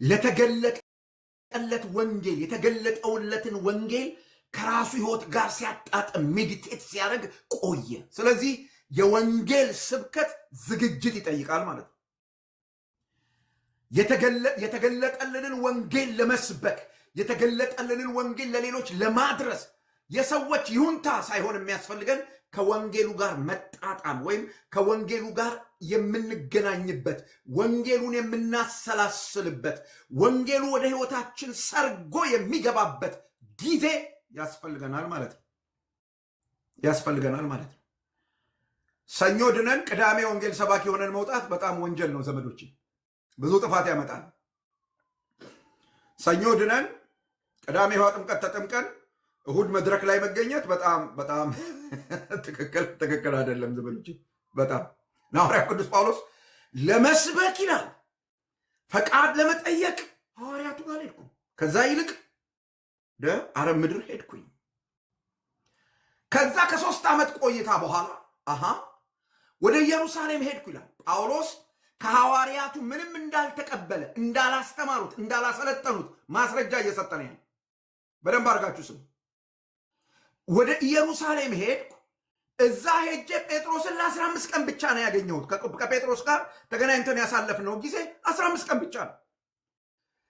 ለተገለጠለት ወንጌል የተገለጠውለትን ወንጌል ከራሱ ሕይወት ጋር ሲያጣጥም ሜዲቴት ሲያደርግ ቆየ። ስለዚህ የወንጌል ስብከት ዝግጅት ይጠይቃል ማለት ነው። የተገለጠልንን ወንጌል ለመስበክ የተገለጠልንን ወንጌል ለሌሎች ለማድረስ የሰዎች ይሁንታ ሳይሆን የሚያስፈልገን ከወንጌሉ ጋር መጣጣም ወይም ከወንጌሉ ጋር የምንገናኝበት ወንጌሉን የምናሰላስልበት ወንጌሉ ወደ ሕይወታችን ሰርጎ የሚገባበት ጊዜ ያስፈልገናል ማለት ነው። ሰኞ ድነን ቅዳሜ ወንጌል ሰባኪ ሆነን መውጣት በጣም ወንጀል ነው ዘመዶች፣ ብዙ ጥፋት ያመጣል። ሰኞ ድነን ቅዳሜ ውሃ ጥምቀት ተጠምቀን እሁድ መድረክ ላይ መገኘት በጣም ትክክል አይደለም ዘመዶች። በጣም ሐዋርያው ቅዱስ ጳውሎስ ለመስበክ ይላል ፈቃድ ለመጠየቅ ሐዋርያቱ ጋር ሄድኩ፣ ከዛ ይልቅ ወደ አረብ ምድር ሄድኩኝ። ከዛ ከ3 ዓመት ቆይታ በኋላ ወደ ኢየሩሳሌም ሄድኩ ይላል ጳውሎስ። ከሐዋርያቱ ምንም እንዳልተቀበለ እንዳላስተማሩት እንዳላሰለጠኑት ማስረጃ እየሰጠን ያለ በደንብ አድርጋችሁ ስሙ። ወደ ኢየሩሳሌም ሄድኩ። እዛ ሄጄ ጴጥሮስን ለ15 ቀን ብቻ ነው ያገኘሁት። ከጴጥሮስ ጋር ተገናኝተን ያሳለፍነው ጊዜ 15 ቀን ብቻ ነው።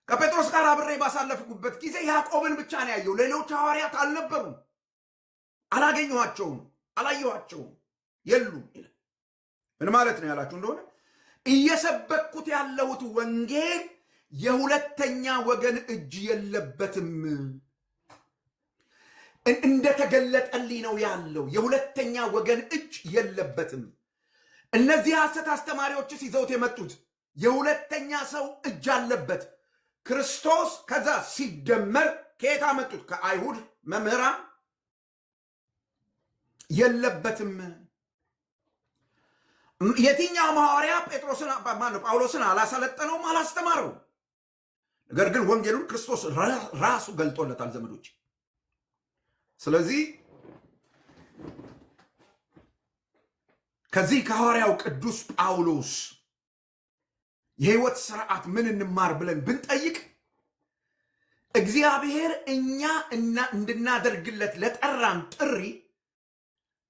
ከጴጥሮስ ጋር አብሬ ባሳለፍኩበት ጊዜ ያዕቆብን ብቻ ነው ያየው። ሌሎች ሐዋርያት አልነበሩም፣ አላገኘኋቸውም፣ አላየኋቸውም፣ የሉም ይላል። ምን ማለት ነው ያላችሁ እንደሆነ እየሰበኩት ያለሁት ወንጌል የሁለተኛ ወገን እጅ የለበትም። እንደተገለጠልኝ ነው ያለው። የሁለተኛ ወገን እጅ የለበትም። እነዚህ ሐሰት አስተማሪዎችስ ይዘውት የመጡት የሁለተኛ ሰው እጅ አለበት። ክርስቶስ ከዛ ሲደመር ከየት አመጡት? ከአይሁድ መምህራን የለበትም። የትኛው ሐዋርያ ጳውሎስን አላሰለጠነውም፣ አላስተማረው። ነገር ግን ወንጌሉን ክርስቶስ ራሱ ገልጦለታል ዘመዶች። ስለዚህ ከዚህ ከሐዋርያው ቅዱስ ጳውሎስ የህይወት ስርዓት ምን እንማር ብለን ብንጠይቅ እግዚአብሔር እኛ እንድናደርግለት ለጠራን ጥሪ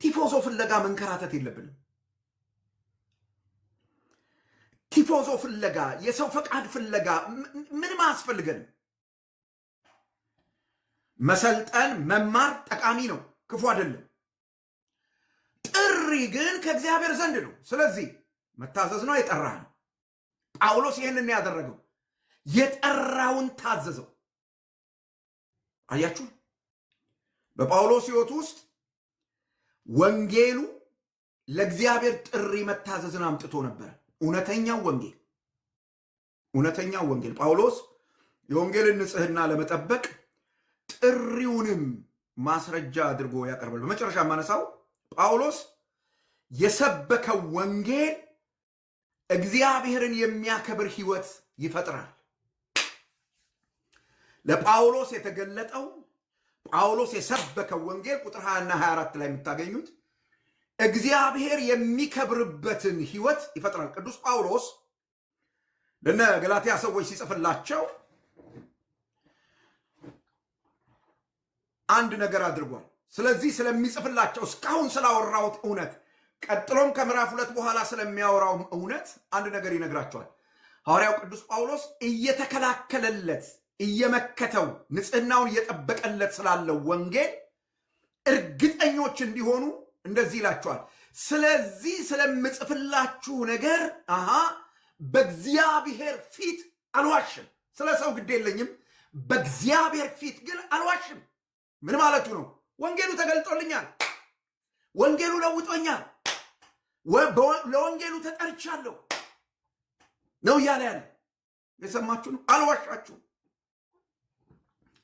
ቲፎዞ ፍለጋ መንከራተት የለብንም። ቲፎዞ ፍለጋ፣ የሰው ፈቃድ ፍለጋ ምንም አያስፈልገንም። መሰልጠን መማር ጠቃሚ ነው፣ ክፉ አይደለም። ጥሪ ግን ከእግዚአብሔር ዘንድ ነው። ስለዚህ መታዘዝ ነው። የጠራህን ጳውሎስ ይህንን ያደረገው የጠራውን ታዘዘው። አያችሁ፣ በጳውሎስ ሕይወት ውስጥ ወንጌሉ ለእግዚአብሔር ጥሪ መታዘዝን አምጥቶ ነበር። እውነተኛው ወንጌል ጳውሎስ የወንጌልን ንጽሕና ለመጠበቅ ጥሪውንም ማስረጃ አድርጎ ያቀርባል። በመጨረሻ ማነሳው ጳውሎስ የሰበከው ወንጌል እግዚአብሔርን የሚያከብር ሕይወት ይፈጥራል። ለጳውሎስ የተገለጠው ጳውሎስ የሰበከው ወንጌል ቁጥር 20 እና 24 ላይ የምታገኙት እግዚአብሔር የሚከብርበትን ሕይወት ይፈጥራል። ቅዱስ ጳውሎስ ለነ ገላትያ ሰዎች ሲጽፍላቸው አንድ ነገር አድርጓል። ስለዚህ ስለሚጽፍላቸው እስካሁን ስላወራሁት እውነት ቀጥሎም ከምዕራፍ 2 በኋላ ስለሚያወራው እውነት አንድ ነገር ይነግራቸዋል። ሐዋርያው ቅዱስ ጳውሎስ እየተከላከለለት እየመከተው ንጽሕናውን እየጠበቀለት ስላለው ወንጌል እርግጠኞች እንዲሆኑ እንደዚህ ይላቸዋል። ስለዚህ ስለምጽፍላችሁ ነገር በእግዚአብሔር ፊት አልዋሽም። ስለ ሰው ግድ የለኝም፣ በእግዚአብሔር ፊት ግን አልዋሽም። ምን ማለቱ ነው? ወንጌሉ ተገልጦልኛል፣ ወንጌሉ ለውጦኛል፣ ለወንጌሉ ተጠርቻለሁ ነው እያለ ያለ። የሰማችሁ ነው። አልዋሻችሁም፣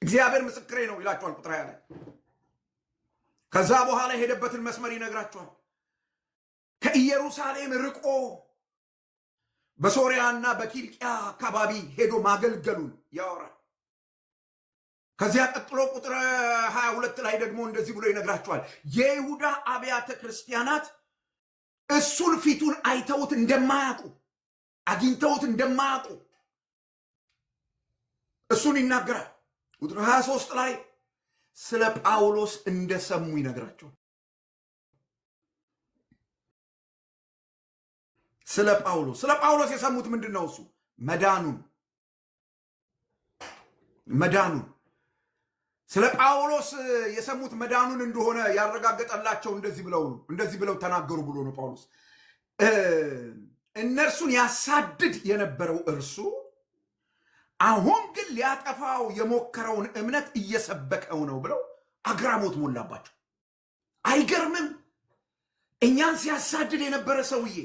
እግዚአብሔር ምስክሬ ነው ይላችኋል ቁጥር 20 ላይ። ከዛ በኋላ የሄደበትን መስመር ይነግራችኋል። ከኢየሩሳሌም ርቆ በሶሪያና በኪልቅያ አካባቢ ሄዶ ማገልገሉን ያወራል። ከዚያ ቀጥሎ ቁጥር 22 ላይ ደግሞ እንደዚህ ብሎ ይነግራችኋል። የይሁዳ አብያተ ክርስቲያናት እሱን ፊቱን አይተውት እንደማያውቁ አግኝተውት እንደማያውቁ እሱን ይናገራል። ቁጥር 23 ላይ ስለ ጳውሎስ እንደሰሙ ይነግራቸዋል። ስለ ጳውሎስ የሰሙት ምንድን ነው? እሱ መዳኑን ስለ ጳውሎስ የሰሙት መዳኑን እንደሆነ ያረጋገጠላቸው እንደዚህ ብለው ተናገሩ ብሎ ነው ጳውሎስ። እነርሱን ያሳድድ የነበረው እርሱ አሁን ግን ሊያጠፋው የሞከረውን እምነት እየሰበከው ነው ብለው አግራሞት ሞላባቸው። አይገርምም? እኛን ሲያሳድድ የነበረ ሰውዬ፣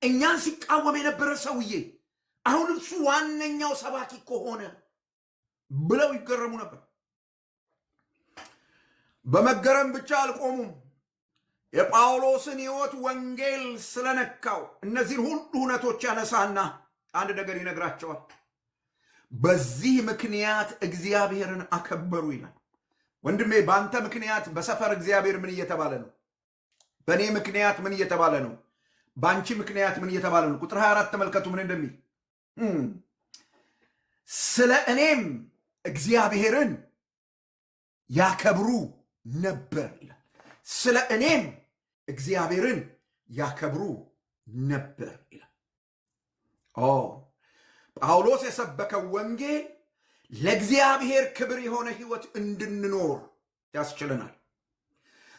እኛን ሲቃወም የነበረ ሰውዬ አሁን እሱ ዋነኛው ሰባኪ ከሆነ ብለው ይገረሙ ነበር። በመገረም ብቻ አልቆሙም። የጳውሎስን ሕይወት ወንጌል ስለነካው እነዚህን ሁሉ እውነቶች ያነሳና አንድ ነገር ይነግራቸዋል። በዚህ ምክንያት እግዚአብሔርን አከበሩ ይላል። ወንድሜ፣ በአንተ ምክንያት በሰፈር እግዚአብሔር ምን እየተባለ ነው? በእኔ ምክንያት ምን እየተባለ ነው? በአንቺ ምክንያት ምን እየተባለ ነው? ቁጥር 24 ተመልከቱ ምን እንደሚል። ስለ እኔም እግዚአብሔርን ያከብሩ ነበር ይላል። ስለ እኔም እግዚአብሔርን ያከብሩ ነበር ይላል። ጳውሎስ የሰበከው ወንጌል ለእግዚአብሔር ክብር የሆነ ሕይወት እንድንኖር ያስችለናል።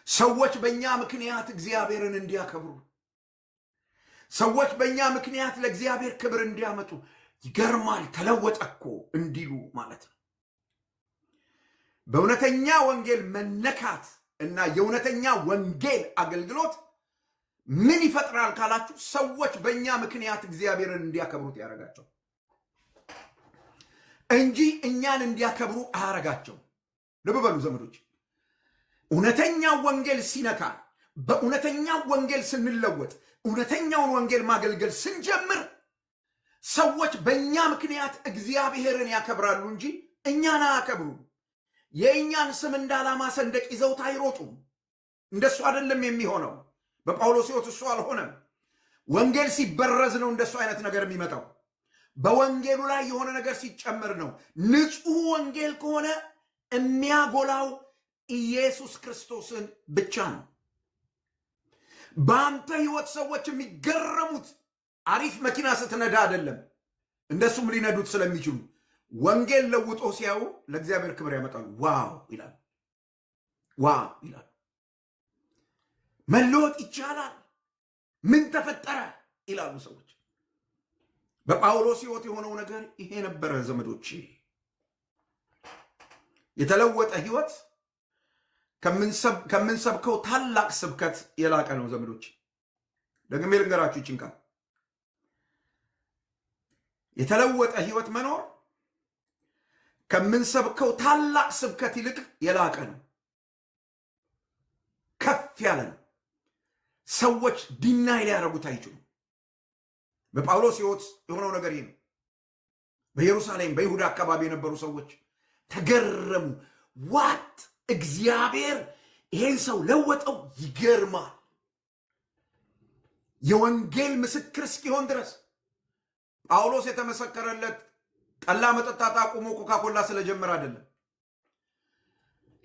ሰዎች በእኛ ምክንያት እግዚአብሔርን እንዲያከብሩ፣ ሰዎች በእኛ ምክንያት ለእግዚአብሔር ክብር እንዲያመጡ፣ ይገርማል ተለወጠ እኮ እንዲሉ ማለት ነው። በእውነተኛ ወንጌል መነካት እና የእውነተኛ ወንጌል አገልግሎት ምን ይፈጥራል ካላችሁ፣ ሰዎች በእኛ ምክንያት እግዚአብሔርን እንዲያከብሩት ያደርጋቸው እንጂ እኛን እንዲያከብሩ አያረጋቸው። ልብ በሉ ዘመዶች፣ እውነተኛ ወንጌል ሲነካን፣ በእውነተኛው ወንጌል ስንለወጥ እውነተኛውን ወንጌል ማገልገል ስንጀምር ሰዎች በእኛ ምክንያት እግዚአብሔርን ያከብራሉ እንጂ እኛን አያከብሩም። የእኛን ስም እንደ ዓላማ ሰንደቅ ይዘውት አይሮጡም። እንደሱ አይደለም የሚሆነው። በጳውሎስ ሕይወት እሱ አልሆነም። ወንጌል ሲበረዝ ነው እንደሱ አይነት ነገር የሚመጣው። በወንጌሉ ላይ የሆነ ነገር ሲጨመር ነው። ንጹሕ ወንጌል ከሆነ የሚያጎላው ኢየሱስ ክርስቶስን ብቻ ነው። በአንተ ሕይወት ሰዎች የሚገረሙት አሪፍ መኪና ስትነዳ አይደለም፣ እንደሱም ሊነዱት ስለሚችሉ ወንጌል ለውጦ ሲያዩ ለእግዚአብሔር ክብር ያመጣሉ። ዋው ይላል፣ ዋው ይላል። መለወጥ ይቻላል፣ ምን ተፈጠረ ይላሉ ሰዎች። በጳውሎስ ሕይወት የሆነው ነገር ይሄ ነበረ ዘመዶች። የተለወጠ ሕይወት ከምንሰብከው ታላቅ ስብከት የላቀ ነው ዘመዶች። ደግሜ ልንገራችሁ ይችን ቃል፣ የተለወጠ ሕይወት መኖር ከምንሰብከው ታላቅ ስብከት ይልቅ የላቀ ነው፣ ከፍ ያለ ነው። ሰዎች ዲናይ ሊያደርጉት አይችሉም። በጳውሎስ ሕይወት የሆነው ነገር ይህ ነው። በኢየሩሳሌም በይሁዳ አካባቢ የነበሩ ሰዎች ተገረሙ። ዋት እግዚአብሔር ይሄን ሰው ለወጠው፣ ይገርማል። የወንጌል ምስክር እስኪሆን ድረስ ጳውሎስ የተመሰከረለት ጠላ መጠጣት አቁሞ ኮካኮላ ስለጀመረ አይደለም።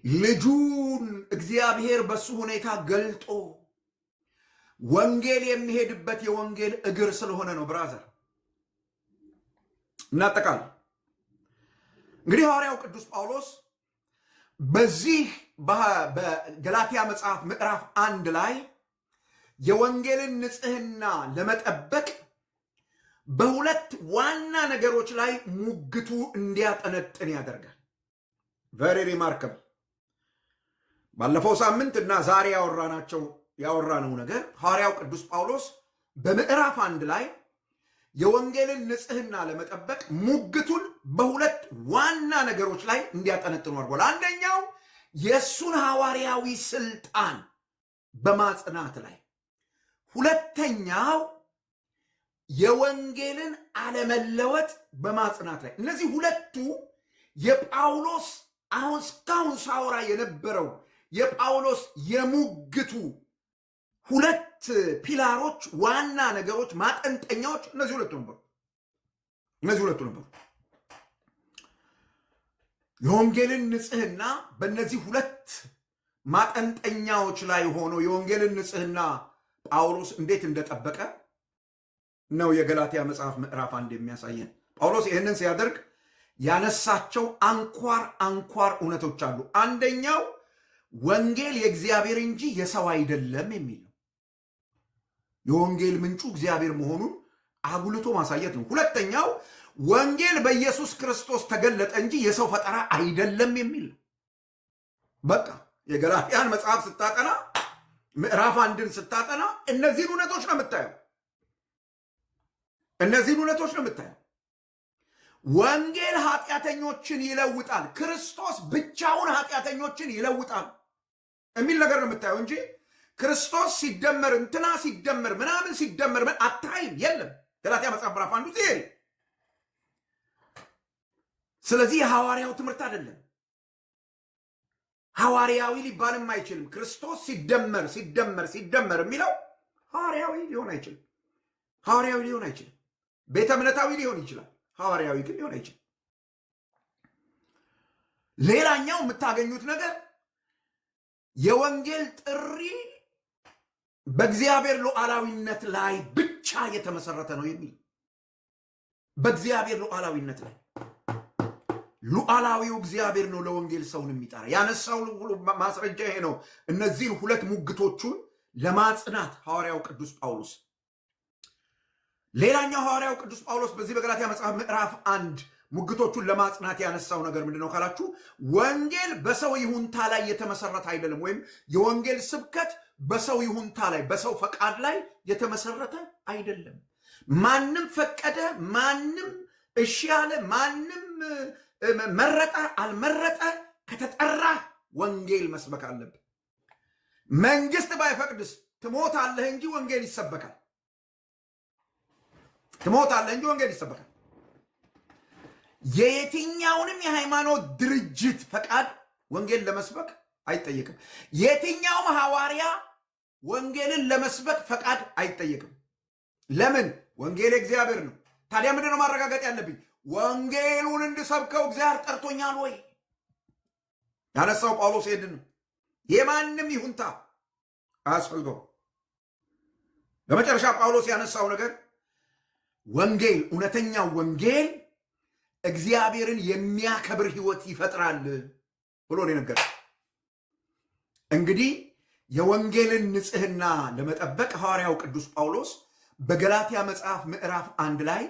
ልጁን እግዚአብሔር በሱ ሁኔታ ገልጦ ወንጌል የሚሄድበት የወንጌል እግር ስለሆነ ነው። ብራዘር እናጠቃል። እንግዲህ ሐዋርያው ቅዱስ ጳውሎስ በዚህ በገላትያ መጽሐፍ ምዕራፍ 1 ላይ የወንጌልን ንጽሕና ለመጠበቅ በሁለት ዋና ነገሮች ላይ ሙግቱ እንዲያጠነጥን ያደርጋል። ቨሪ ሪማርከብል። ባለፈው ሳምንት እና ዛሬ ያወራነው ነገር ሐዋርያው ቅዱስ ጳውሎስ በምዕራፍ 1 ላይ የወንጌልን ንጽሕና ለመጠበቅ ሙግቱን በሁለት ዋና ነገሮች ላይ እንዲያጠነጥኑ አድርጓል። አንደኛው የእሱን ሐዋርያዊ ስልጣን በማጽናት ላይ፣ ሁለተኛው የወንጌልን አለመለወጥ በማጽናት ላይ። እነዚህ ሁለቱ የጳውሎስ አሁን እስካሁን ሳወራ የነበረው የጳውሎስ የሙግቱ ሁለት ፒላሮች፣ ዋና ነገሮች፣ ማጠንጠኛዎች እነዚህ ሁለቱ ነበሩ። የወንጌልን ንጽሕና በእነዚህ ሁለት ማጠንጠኛዎች ላይ ሆኖ የወንጌልን ንጽሕና ጳውሎስ እንዴት እንደጠበቀ ነው የገላትያ መጽሐፍ ምዕራፍ 1 የሚያሳየን። ጳውሎስ ይህንን ሲያደርግ ያነሳቸው አንኳር እውነቶች አሉ። አንደኛው ወንጌል የእግዚአብሔር እንጂ የሰው አይደለም የሚል ነው። የወንጌል ምንጩ እግዚአብሔር መሆኑን አጉልቶ ማሳየት ነው። ሁለተኛው ወንጌል በኢየሱስ ክርስቶስ ተገለጠ እንጂ የሰው ፈጠራ አይደለም የሚል ነው። በቃ የገላትያን መጽሐፍ ስታጠና፣ ምዕራፍ 1ን ስታጠና እነዚህን እውነቶች ነው የምታየው። ወንጌል ኃጢአተኞችን ይለውጣል፣ ክርስቶስ ብቻውን ኃጢአተኞችን ይለውጣል የሚል ነገር ነው የምታየው እንጂ ክርስቶስ ሲደመር እንትና ሲደመር ምናምን ሲደመር አታይም። የለም። ገላትያ መጽሐፍ ምዕራፍ 1 ይሄ። ስለዚህ የሐዋርያው ትምህርት አይደለም፣ ሐዋርያዊ ሊባልም አይችልም። ክርስቶስ ሲደመር የሚለው ሐዋርያዊ ሊሆን አይችልም። ቤተ እምነታዊ ሊሆን ይችላል፣ ሐዋርያዊ ግን ሊሆን አይችልም። ሌላኛው የምታገኙት ነገር የወንጌል ጥሪ በእግዚአብሔር ሉዓላዊነት ላይ ብቻ የተመሰረተ ነው የሚል። በእግዚአብሔር ሉዓላዊነት ላይ ሉዓላዊው እግዚአብሔር ነው ለወንጌል ሰውን የሚጠራ። ያነሳው ማስረጃ ይሄ ነው። እነዚህን ሁለት ሙግቶቹን ለማጽናት ሐዋርያው ቅዱስ ጳውሎስ ሌላኛው ሐዋርያው ቅዱስ ጳውሎስ በዚህ በገላትያ መጽሐፍ ምዕራፍ 1 ሙግቶቹን ለማጽናት ያነሳው ነገር ምንድነው ካላችሁ፣ ወንጌል በሰው ይሁንታ ላይ የተመሰረተ አይደለም፣ ወይም የወንጌል ስብከት በሰው ይሁንታ ላይ በሰው ፈቃድ ላይ የተመሰረተ አይደለም። ማንም ፈቀደ፣ ማንም እሺ ያለ፣ ማንም መረጠ አልመረጠ፣ ከተጠራ ወንጌል መስበክ አለብን። መንግስት ባይፈቅድስ ትሞታለህ እንጂ ወንጌል ይሰበካል። ትሞታለህ እንጂ ወንጌል ይሰበካል። የየትኛውንም የሃይማኖት ድርጅት ፈቃድ ወንጌል ለመስበክ አይጠየቅም። የትኛውም ሐዋርያ ወንጌልን ለመስበክ ፈቃድ አይጠየቅም። ለምን? ወንጌል እግዚአብሔር ነው። ታዲያ ምንድን ነው ማረጋገጥ ያለብኝ? ወንጌሉን እንድሰብከው እግዚአብሔር ጠርቶኛል ወይ? ያነሳው ጳውሎስ ሄድን ነው። የማንም ይሁንታ አያስፈልገው። በመጨረሻ ጳውሎስ ያነሳው ነገር ወንጌል፣ እውነተኛው ወንጌል እግዚአብሔርን የሚያከብር ህይወት ይፈጥራል ብሎ ነው የነገረው። እንግዲህ የወንጌልን ንጽህና ለመጠበቅ ሐዋርያው ቅዱስ ጳውሎስ በገላትያ መጽሐፍ ምዕራፍ 1 ላይ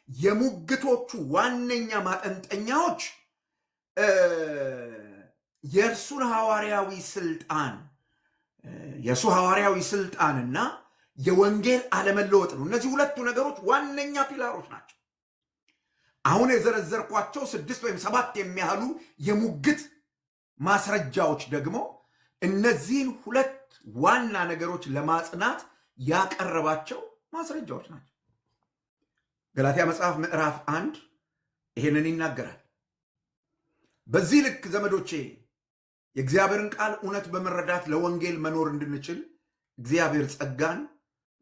የሙግቶቹ ዋነኛ ማጠንጠኛዎች የእርሱን ሐዋርያዊ ስልጣንና የወንጌል አለመለወጥ ነው። እነዚህ ሁለቱ ነገሮች ዋነኛ ፒላሮች ናቸው። አሁን የዘረዘርኳቸው 6 ወይም 7 የሚያህሉ የሙግት ማስረጃዎች ደግሞ እነዚህን ሁለት ዋና ነገሮች ለማጽናት ያቀረባቸው ማስረጃዎች ናቸው። ገላትያ መጽሐፍ ምዕራፍ 1 ይሄንን ይናገራል። በዚህ ልክ ዘመዶቼ የእግዚአብሔርን ቃል እውነት በመረዳት ለወንጌል መኖር እንድንችል እግዚአብሔር ጸጋን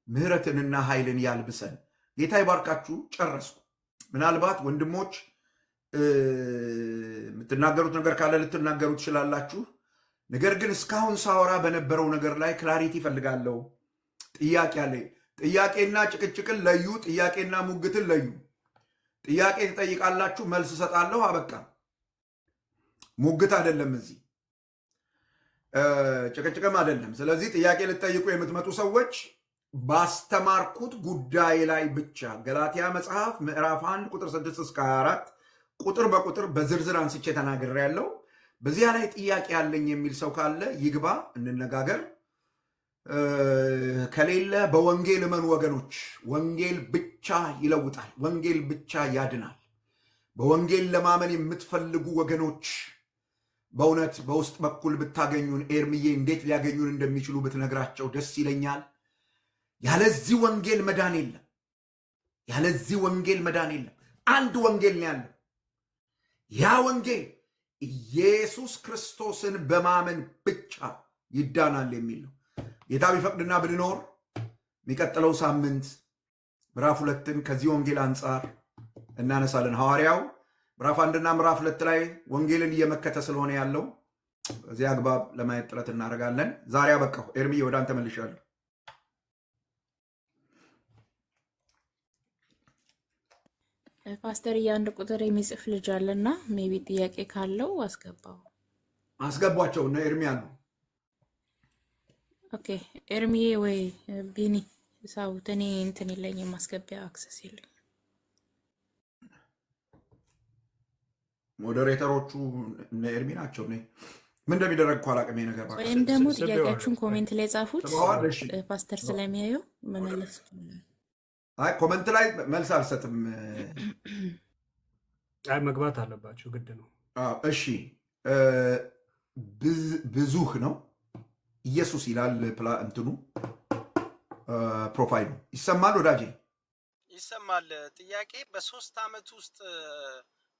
ምሕረትንና ኃይልን ያልብሰን። ጌታ ይባርካችሁ። ጨረስኩ። ምናልባት ወንድሞች የምትናገሩት ነገር ካለ ልትናገሩ ትችላላችሁ። ነገር ግን እስካሁን ሳወራ በነበረው ነገር ላይ ክላሪቲ ይፈልጋለሁ። ጥያቄ አለ። ጥያቄና ጭቅጭቅን ለዩ። ጥያቄና ሙግትን ለዩ። ጥያቄ ትጠይቃላችሁ፣ መልስ እሰጣለሁ። አበቃ። ሙግት አይደለም፣ እዚህ ጭቅጭቅም አይደለም። ስለዚህ ጥያቄ ልትጠይቁ የምትመጡ ሰዎች ባስተማርኩት ጉዳይ ላይ ብቻ ገላትያ መጽሐፍ ምዕራፍ 1 ቁጥር 6 እስከ 24 ቁጥር በቁጥር በዝርዝር አንስቼ ተናግሬያለሁ። በዚያ ላይ ጥያቄ ያለኝ የሚል ሰው ካለ ይግባ፣ እንነጋገር። ከሌለ በወንጌል እመኑ ወገኖች። ወንጌል ብቻ ይለውጣል። ወንጌል ብቻ ያድናል። በወንጌል ለማመን የምትፈልጉ ወገኖች በእውነት በውስጥ በኩል ብታገኙን፣ ኤርምዬ እንዴት ሊያገኙን እንደሚችሉ ብትነግራቸው ደስ ይለኛል። ያለዚህ ወንጌል መዳን የለም። ያለዚህ ወንጌል መዳን የለም። አንድ ወንጌል ነው ያለው። ያ ወንጌል ኢየሱስ ክርስቶስን በማመን ብቻ ይዳናል የሚል ነው። ጌታ ቢፈቅድና ብንኖር የሚቀጥለው ሳምንት ምዕራፍ 2ን ከዚህ ወንጌል አንጻር እናነሳለን። ሐዋርያው ምዕራፍ 1ና ምዕራፍ 2 ላይ ወንጌልን እየመከተ ስለሆነ ያለው በዚህ አግባብ ለማየት ጥረት እናደርጋለን። ዛሬ አበቃሁ። ኤርምዬ ወደ አንተ መልሻለሁ። ፓስተር የአንድ ቁጥር የሚጽፍ ልጅ አለና ሜቢ ጥያቄ ካለው አስገቧቸው እና ኤርሚያ ነው። ኦኬ ኤርሚዬ ወይ ቢኒ ሳውት እኔ እንትን የለኝም፣ ማስገቢያ አክሰስ የለኝም። ሞዴሬተሮቹ እነ ኤርሚ ናቸው። ምን እንደሚደረግ እኮ አላውቅም። ነገር ወይም ደግሞ ጥያቄያችሁን ኮሜንት ላይ ጻፉት፣ ፓስተር ስለሚያየው መመለስ ይችላል። አይ ኮመንት ላይ መልስ አልሰጥም። አይ መግባት አለባቸው፣ ግድ ነው። እሺ ብዙህ ነው ኢየሱስ ይላል እንትኑ ፕሮፋይሉ። ይሰማል ወዳጄ? ይሰማል። ጥያቄ በ3 ዓመት ውስጥ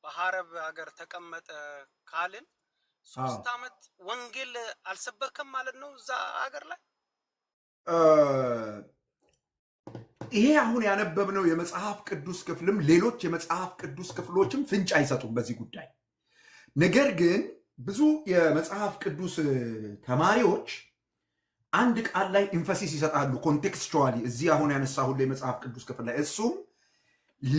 በሐረብ ሀገር ተቀመጠ ካልን 3 ዓመት ወንጌል አልሰበከም ማለት ነው እዛ ሀገር ላይ? ይሄ አሁን ያነበብነው የመጽሐፍ ቅዱስ ክፍልም ሌሎች የመጽሐፍ ቅዱስ ክፍሎችም ፍንጭ አይሰጡም በዚህ ጉዳይ። ነገር ግን ብዙ የመጽሐፍ ቅዱስ ተማሪዎች አንድ ቃል ላይ ኢንፈሲስ ይሰጣሉ ኮንቴክስቹዋሊ፣ እዚህ አሁን ያነሳሁት የመጽሐፍ ቅዱስ ክፍል ላይ፣ እሱም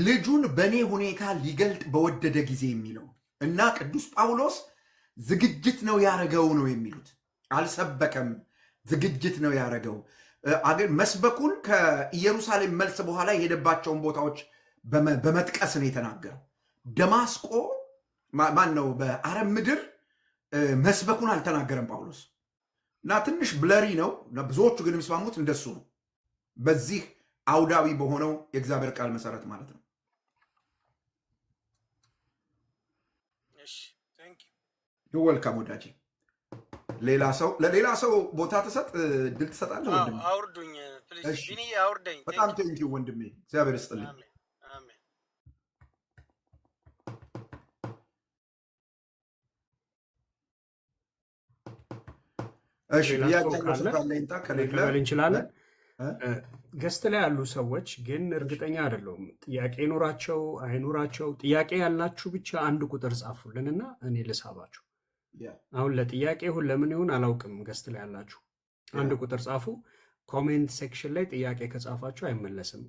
ልጁን በእኔ ሁኔታ ሊገልጥ በወደደ ጊዜ የሚለው እና ቅዱስ ጳውሎስ ዝግጅት ነው ያረገው ነው የሚሉት። አልሰበከም፣ ዝግጅት ነው ያረገው። መስበኩን ከኢየሩሳሌም መልስ በኋላ የሄደባቸውን ቦታዎች በመጥቀስ ነው የተናገረው። ደማስቆ ማን ነው በአረብ ምድር መስበኩን አልተናገረም ጳውሎስ እና ትንሽ ብለሪ ነው። ብዙዎቹ ግን የሚስማሙት እንደሱ ነው፣ በዚህ አውዳዊ በሆነው የእግዚአብሔር ቃል መሰረት ማለት ነው። ዩ ዌልካም ወዳጄ። ለሌላ ሰው ቦታ ተሰጥ ድል ትሰጣለህ ወንድሜ። አውርዱኝ ፕሊዝ ቢኒ አውርደኝ። በጣም ቴንኪው ወንድሜ፣ እግዚአብሔር ይስጥልኝ። አሜን። እሺ መቀበል እንችላለን። ገስት ላይ ያሉ ሰዎች ግን እርግጠኛ አይደለሁም። ጥያቄ ይኖራቸው አይኖራቸው፣ ጥያቄ ያላችሁ ብቻ አንድ ቁጥር ጻፉልንና እኔ ልሳባችሁ። አሁን ለጥያቄ ይሁን ለምን ይሁን አላውቅም። ገስት ላይ ያላችሁ አንድ ቁጥር ጻፉ። ኮሜንት ሴክሽን ላይ ጥያቄ ከጻፋችሁ አይመለስም፣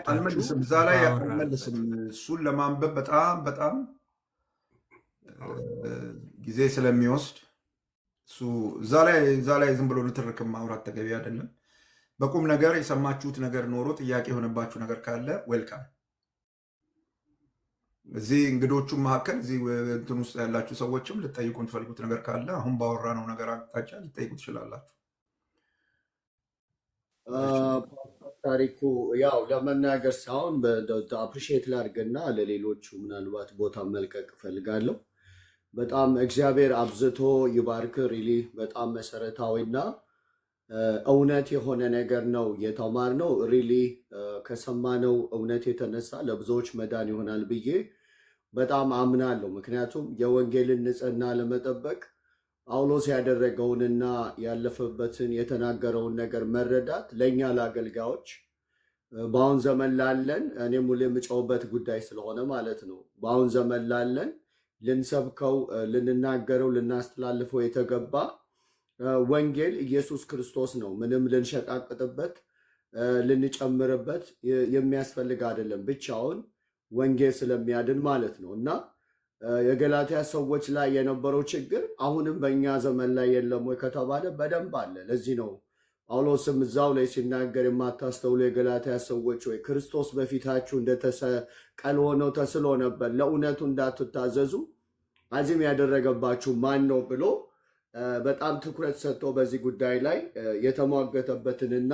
አልመልስም። እዛ ላይ አልመልስም። እሱን ለማንበብ በጣም ጊዜ ስለሚወስድ እሱ እዛ ላይ ዝም ብሎ ልትርክም ማውራት ተገቢ አይደለም። በቁም ነገር የሰማችሁት ነገር ኖሮ ጥያቄ የሆነባችሁ ነገር ካለ ዌልካም። እዚህ እንግዶቹ መካከል እዚህ እንትን ውስጥ ያላችሁ ሰዎችም ልጠይቁ የምትፈልጉት ነገር ካለ አሁን ባወራነው ነገር አቅጣጫ ልጠይቁ ትችላላችሁ። ታሪኩ ያው ለመናገር ሳይሆን አፕሪሺየት ላድርግና ለሌሎቹ ምናልባት ቦታ መልቀቅ እፈልጋለሁ። በጣም እግዚአብሔር አብዝቶ ይባርክ። ሪሊ በጣም መሰረታዊና እውነት የሆነ ነገር ነው የተማርነው። ሪሊ ከሰማነው እውነት የተነሳ ለብዙዎች መዳን ይሆናል ብዬ በጣም አምናለሁ። ምክንያቱም የወንጌልን ንጽሕና ለመጠበቅ ጳውሎስ ያደረገውንና ያለፈበትን የተናገረውን ነገር መረዳት ለእኛ ለአገልጋዮች በአሁን ዘመን ላለን እኔም ሁሌ የምጨውበት ጉዳይ ስለሆነ ማለት ነው። በአሁን ዘመን ላለን ልንሰብከው፣ ልንናገረው፣ ልናስተላልፈው የተገባ ወንጌል ኢየሱስ ክርስቶስ ነው። ምንም ልንሸቃቅጥበት ልንጨምርበት የሚያስፈልግ አይደለም። ብቻውን ወንጌል ስለሚያድን ማለት ነው። እና የገላትያ ሰዎች ላይ የነበረው ችግር አሁንም በእኛ ዘመን ላይ የለም ወይ ከተባለ በደንብ አለ። ለዚህ ነው ጳውሎስም እዛው ላይ ሲናገር የማታስተውሉ የገላትያ ሰዎች ወይ ክርስቶስ በፊታችሁ እንደተሰቀለ ሆነው ተስሎ ነበር፣ ለእውነቱ እንዳትታዘዙ አዚም ያደረገባችሁ ማን ነው ብሎ በጣም ትኩረት ሰጥቶ በዚህ ጉዳይ ላይ የተሟገተበትንና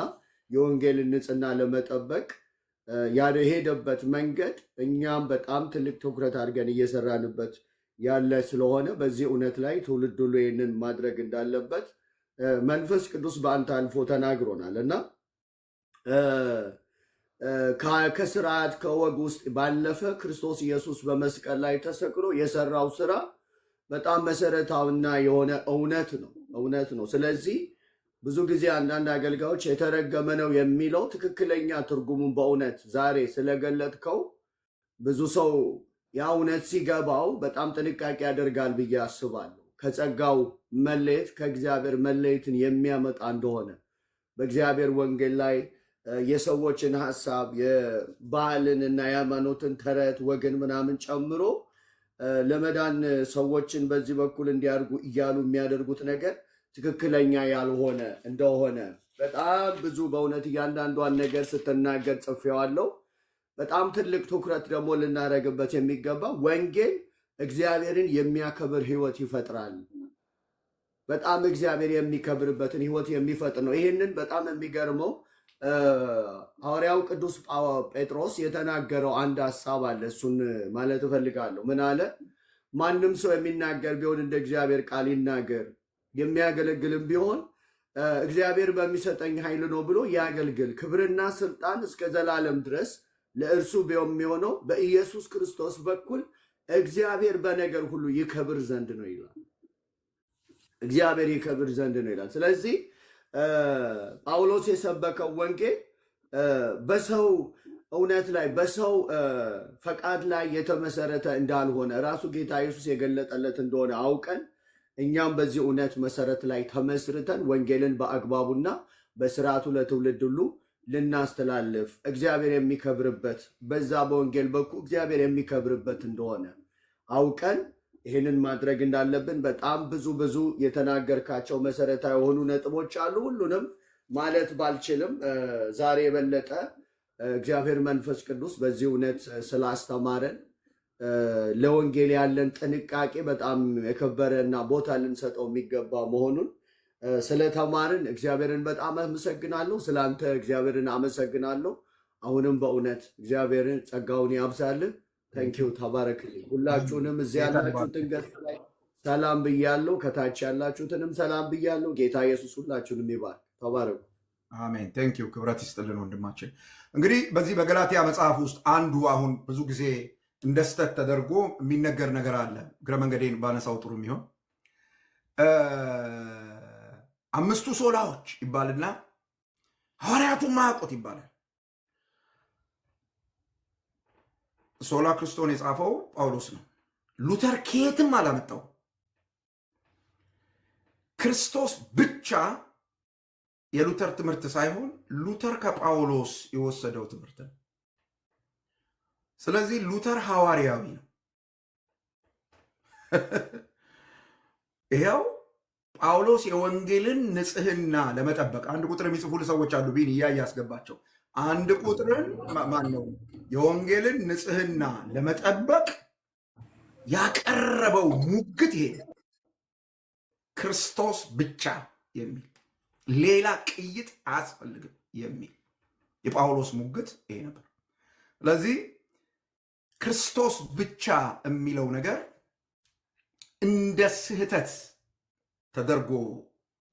የወንጌልን ንጽሕና ለመጠበቅ የሄደበት መንገድ እኛም በጣም ትልቅ ትኩረት አድርገን እየሰራንበት ያለ ስለሆነ በዚህ እውነት ላይ ትውልድ ሁሉ ይህንን ማድረግ እንዳለበት መንፈስ ቅዱስ በአንተ አልፎ ተናግሮናል እና ከስርዓት ከወግ ውስጥ ባለፈ ክርስቶስ ኢየሱስ በመስቀል ላይ ተሰቅሎ የሰራው ስራ በጣም መሰረታዊና የሆነ እውነት ነው። ስለዚህ ብዙ ጊዜ አንዳንድ አገልጋዮች የተረገመ ነው የሚለው ትክክለኛ ትርጉሙን በእውነት ዛሬ ስለገለጥከው ብዙ ሰው ያ እውነት ሲገባው በጣም ጥንቃቄ ያደርጋል ብዬ አስባለሁ። ከጸጋው መለየት ከእግዚአብሔር መለየትን የሚያመጣ እንደሆነ በእግዚአብሔር ወንጌል ላይ የሰዎችን ሀሳብ የባህልን እና የሃይማኖትን ተረት ወግን ምናምን ጨምሮ ለመዳን ሰዎችን በዚህ በኩል እንዲያርጉ እያሉ የሚያደርጉት ነገር ትክክለኛ ያልሆነ እንደሆነ በጣም ብዙ በእውነት እያንዳንዷን ነገር ስትናገር ጽፌዋለሁ። በጣም ትልቅ ትኩረት ደግሞ ልናደርግበት የሚገባ ወንጌል እግዚአብሔርን የሚያከብር ህይወት ይፈጥራል። በጣም እግዚአብሔር የሚከብርበትን ህይወት የሚፈጥር ነው። ይህንን በጣም የሚገርመው ሐዋርያው ቅዱስ ጴጥሮስ የተናገረው አንድ ሀሳብ አለ። እሱን ማለት እፈልጋለሁ። ምን አለ? ማንም ሰው የሚናገር ቢሆን እንደ እግዚአብሔር ቃል ይናገር፣ የሚያገለግልም ቢሆን እግዚአብሔር በሚሰጠኝ ኃይል ነው ብሎ ያገልግል። ክብርና ስልጣን እስከ ዘላለም ድረስ ለእርሱ የሚሆነው በኢየሱስ ክርስቶስ በኩል እግዚአብሔር በነገር ሁሉ ይከብር ዘንድ ነው ይላል። እግዚአብሔር ይከብር ዘንድ ነው ይላል። ስለዚህ ጳውሎስ የሰበከው ወንጌል በሰው እውነት ላይ በሰው ፈቃድ ላይ የተመሰረተ እንዳልሆነ ራሱ ጌታ ኢየሱስ የገለጠለት እንደሆነ አውቀን እኛም በዚህ እውነት መሰረት ላይ ተመስርተን ወንጌልን በአግባቡና በስርዓቱ ለትውልድ ሁሉ ልናስተላልፍ እግዚአብሔር የሚከብርበት በዛ በወንጌል በኩል እግዚአብሔር የሚከብርበት እንደሆነ አውቀን ይህንን ማድረግ እንዳለብን በጣም ብዙ የተናገርካቸው መሰረታዊ የሆኑ ነጥቦች አሉ። ሁሉንም ማለት ባልችልም ዛሬ የበለጠ እግዚአብሔር መንፈስ ቅዱስ በዚህ እውነት ስላስተማረን ለወንጌል ያለን ጥንቃቄ በጣም የከበረ እና ቦታ ልንሰጠው የሚገባ መሆኑን ስለተማርን እግዚአብሔርን በጣም አመሰግናለሁ። ስለአንተ እግዚአብሔርን አመሰግናለሁ። አሁንም በእውነት እግዚአብሔርን ጸጋውን ያብዛልን። ተንኪው ተባረክልኝ። ሁላችሁንም እዚህ ያላችሁትን ገጽ ላይ ሰላም ብያለሁ። ከታች ያላችሁትንም ሰላም ብያለሁ። ጌታ ኢየሱስ ሁላችሁንም ይባርክ። ተባረኩ። አሜን። ቴንኪዩ። ክብረት ይስጥልን ወንድማችን። እንግዲህ በዚህ በገላትያ መጽሐፍ ውስጥ አንዱ አሁን ብዙ ጊዜ እንደ ስተት ተደርጎ የሚነገር ነገር አለ። እግረ መንገዴን ባነሳው ጥሩ የሚሆን አምስቱ ሶላዎች ይባልና ሐዋርያቱን ማያውቁት ይባላል። ሶላ ክርስቶን የጻፈው ጳውሎስ ነው። ሉተር ከየትም አላመጣው። ክርስቶስ ብቻ የሉተር ትምህርት ሳይሆን ሉተር ከጳውሎስ የወሰደው ትምህርት ነው። ስለዚህ ሉተር ሐዋርያዊ ነው። ይኸው ጳውሎስ የወንጌልን ንጽህና ለመጠበቅ አንድ ቁጥር የሚጽፉ ሰዎች አሉ። ቢን ያስገባቸው አንድ ቁጥርን ማን ነው? የወንጌልን ንጽህና ለመጠበቅ ያቀረበው ሙግት ይሄ ክርስቶስ ብቻ የሚል ሌላ ቅይጥ አያስፈልግም የሚል የጳውሎስ ሙግት ይሄ ነበር። ስለዚህ ክርስቶስ ብቻ የሚለው ነገር እንደ ስህተት ተደርጎ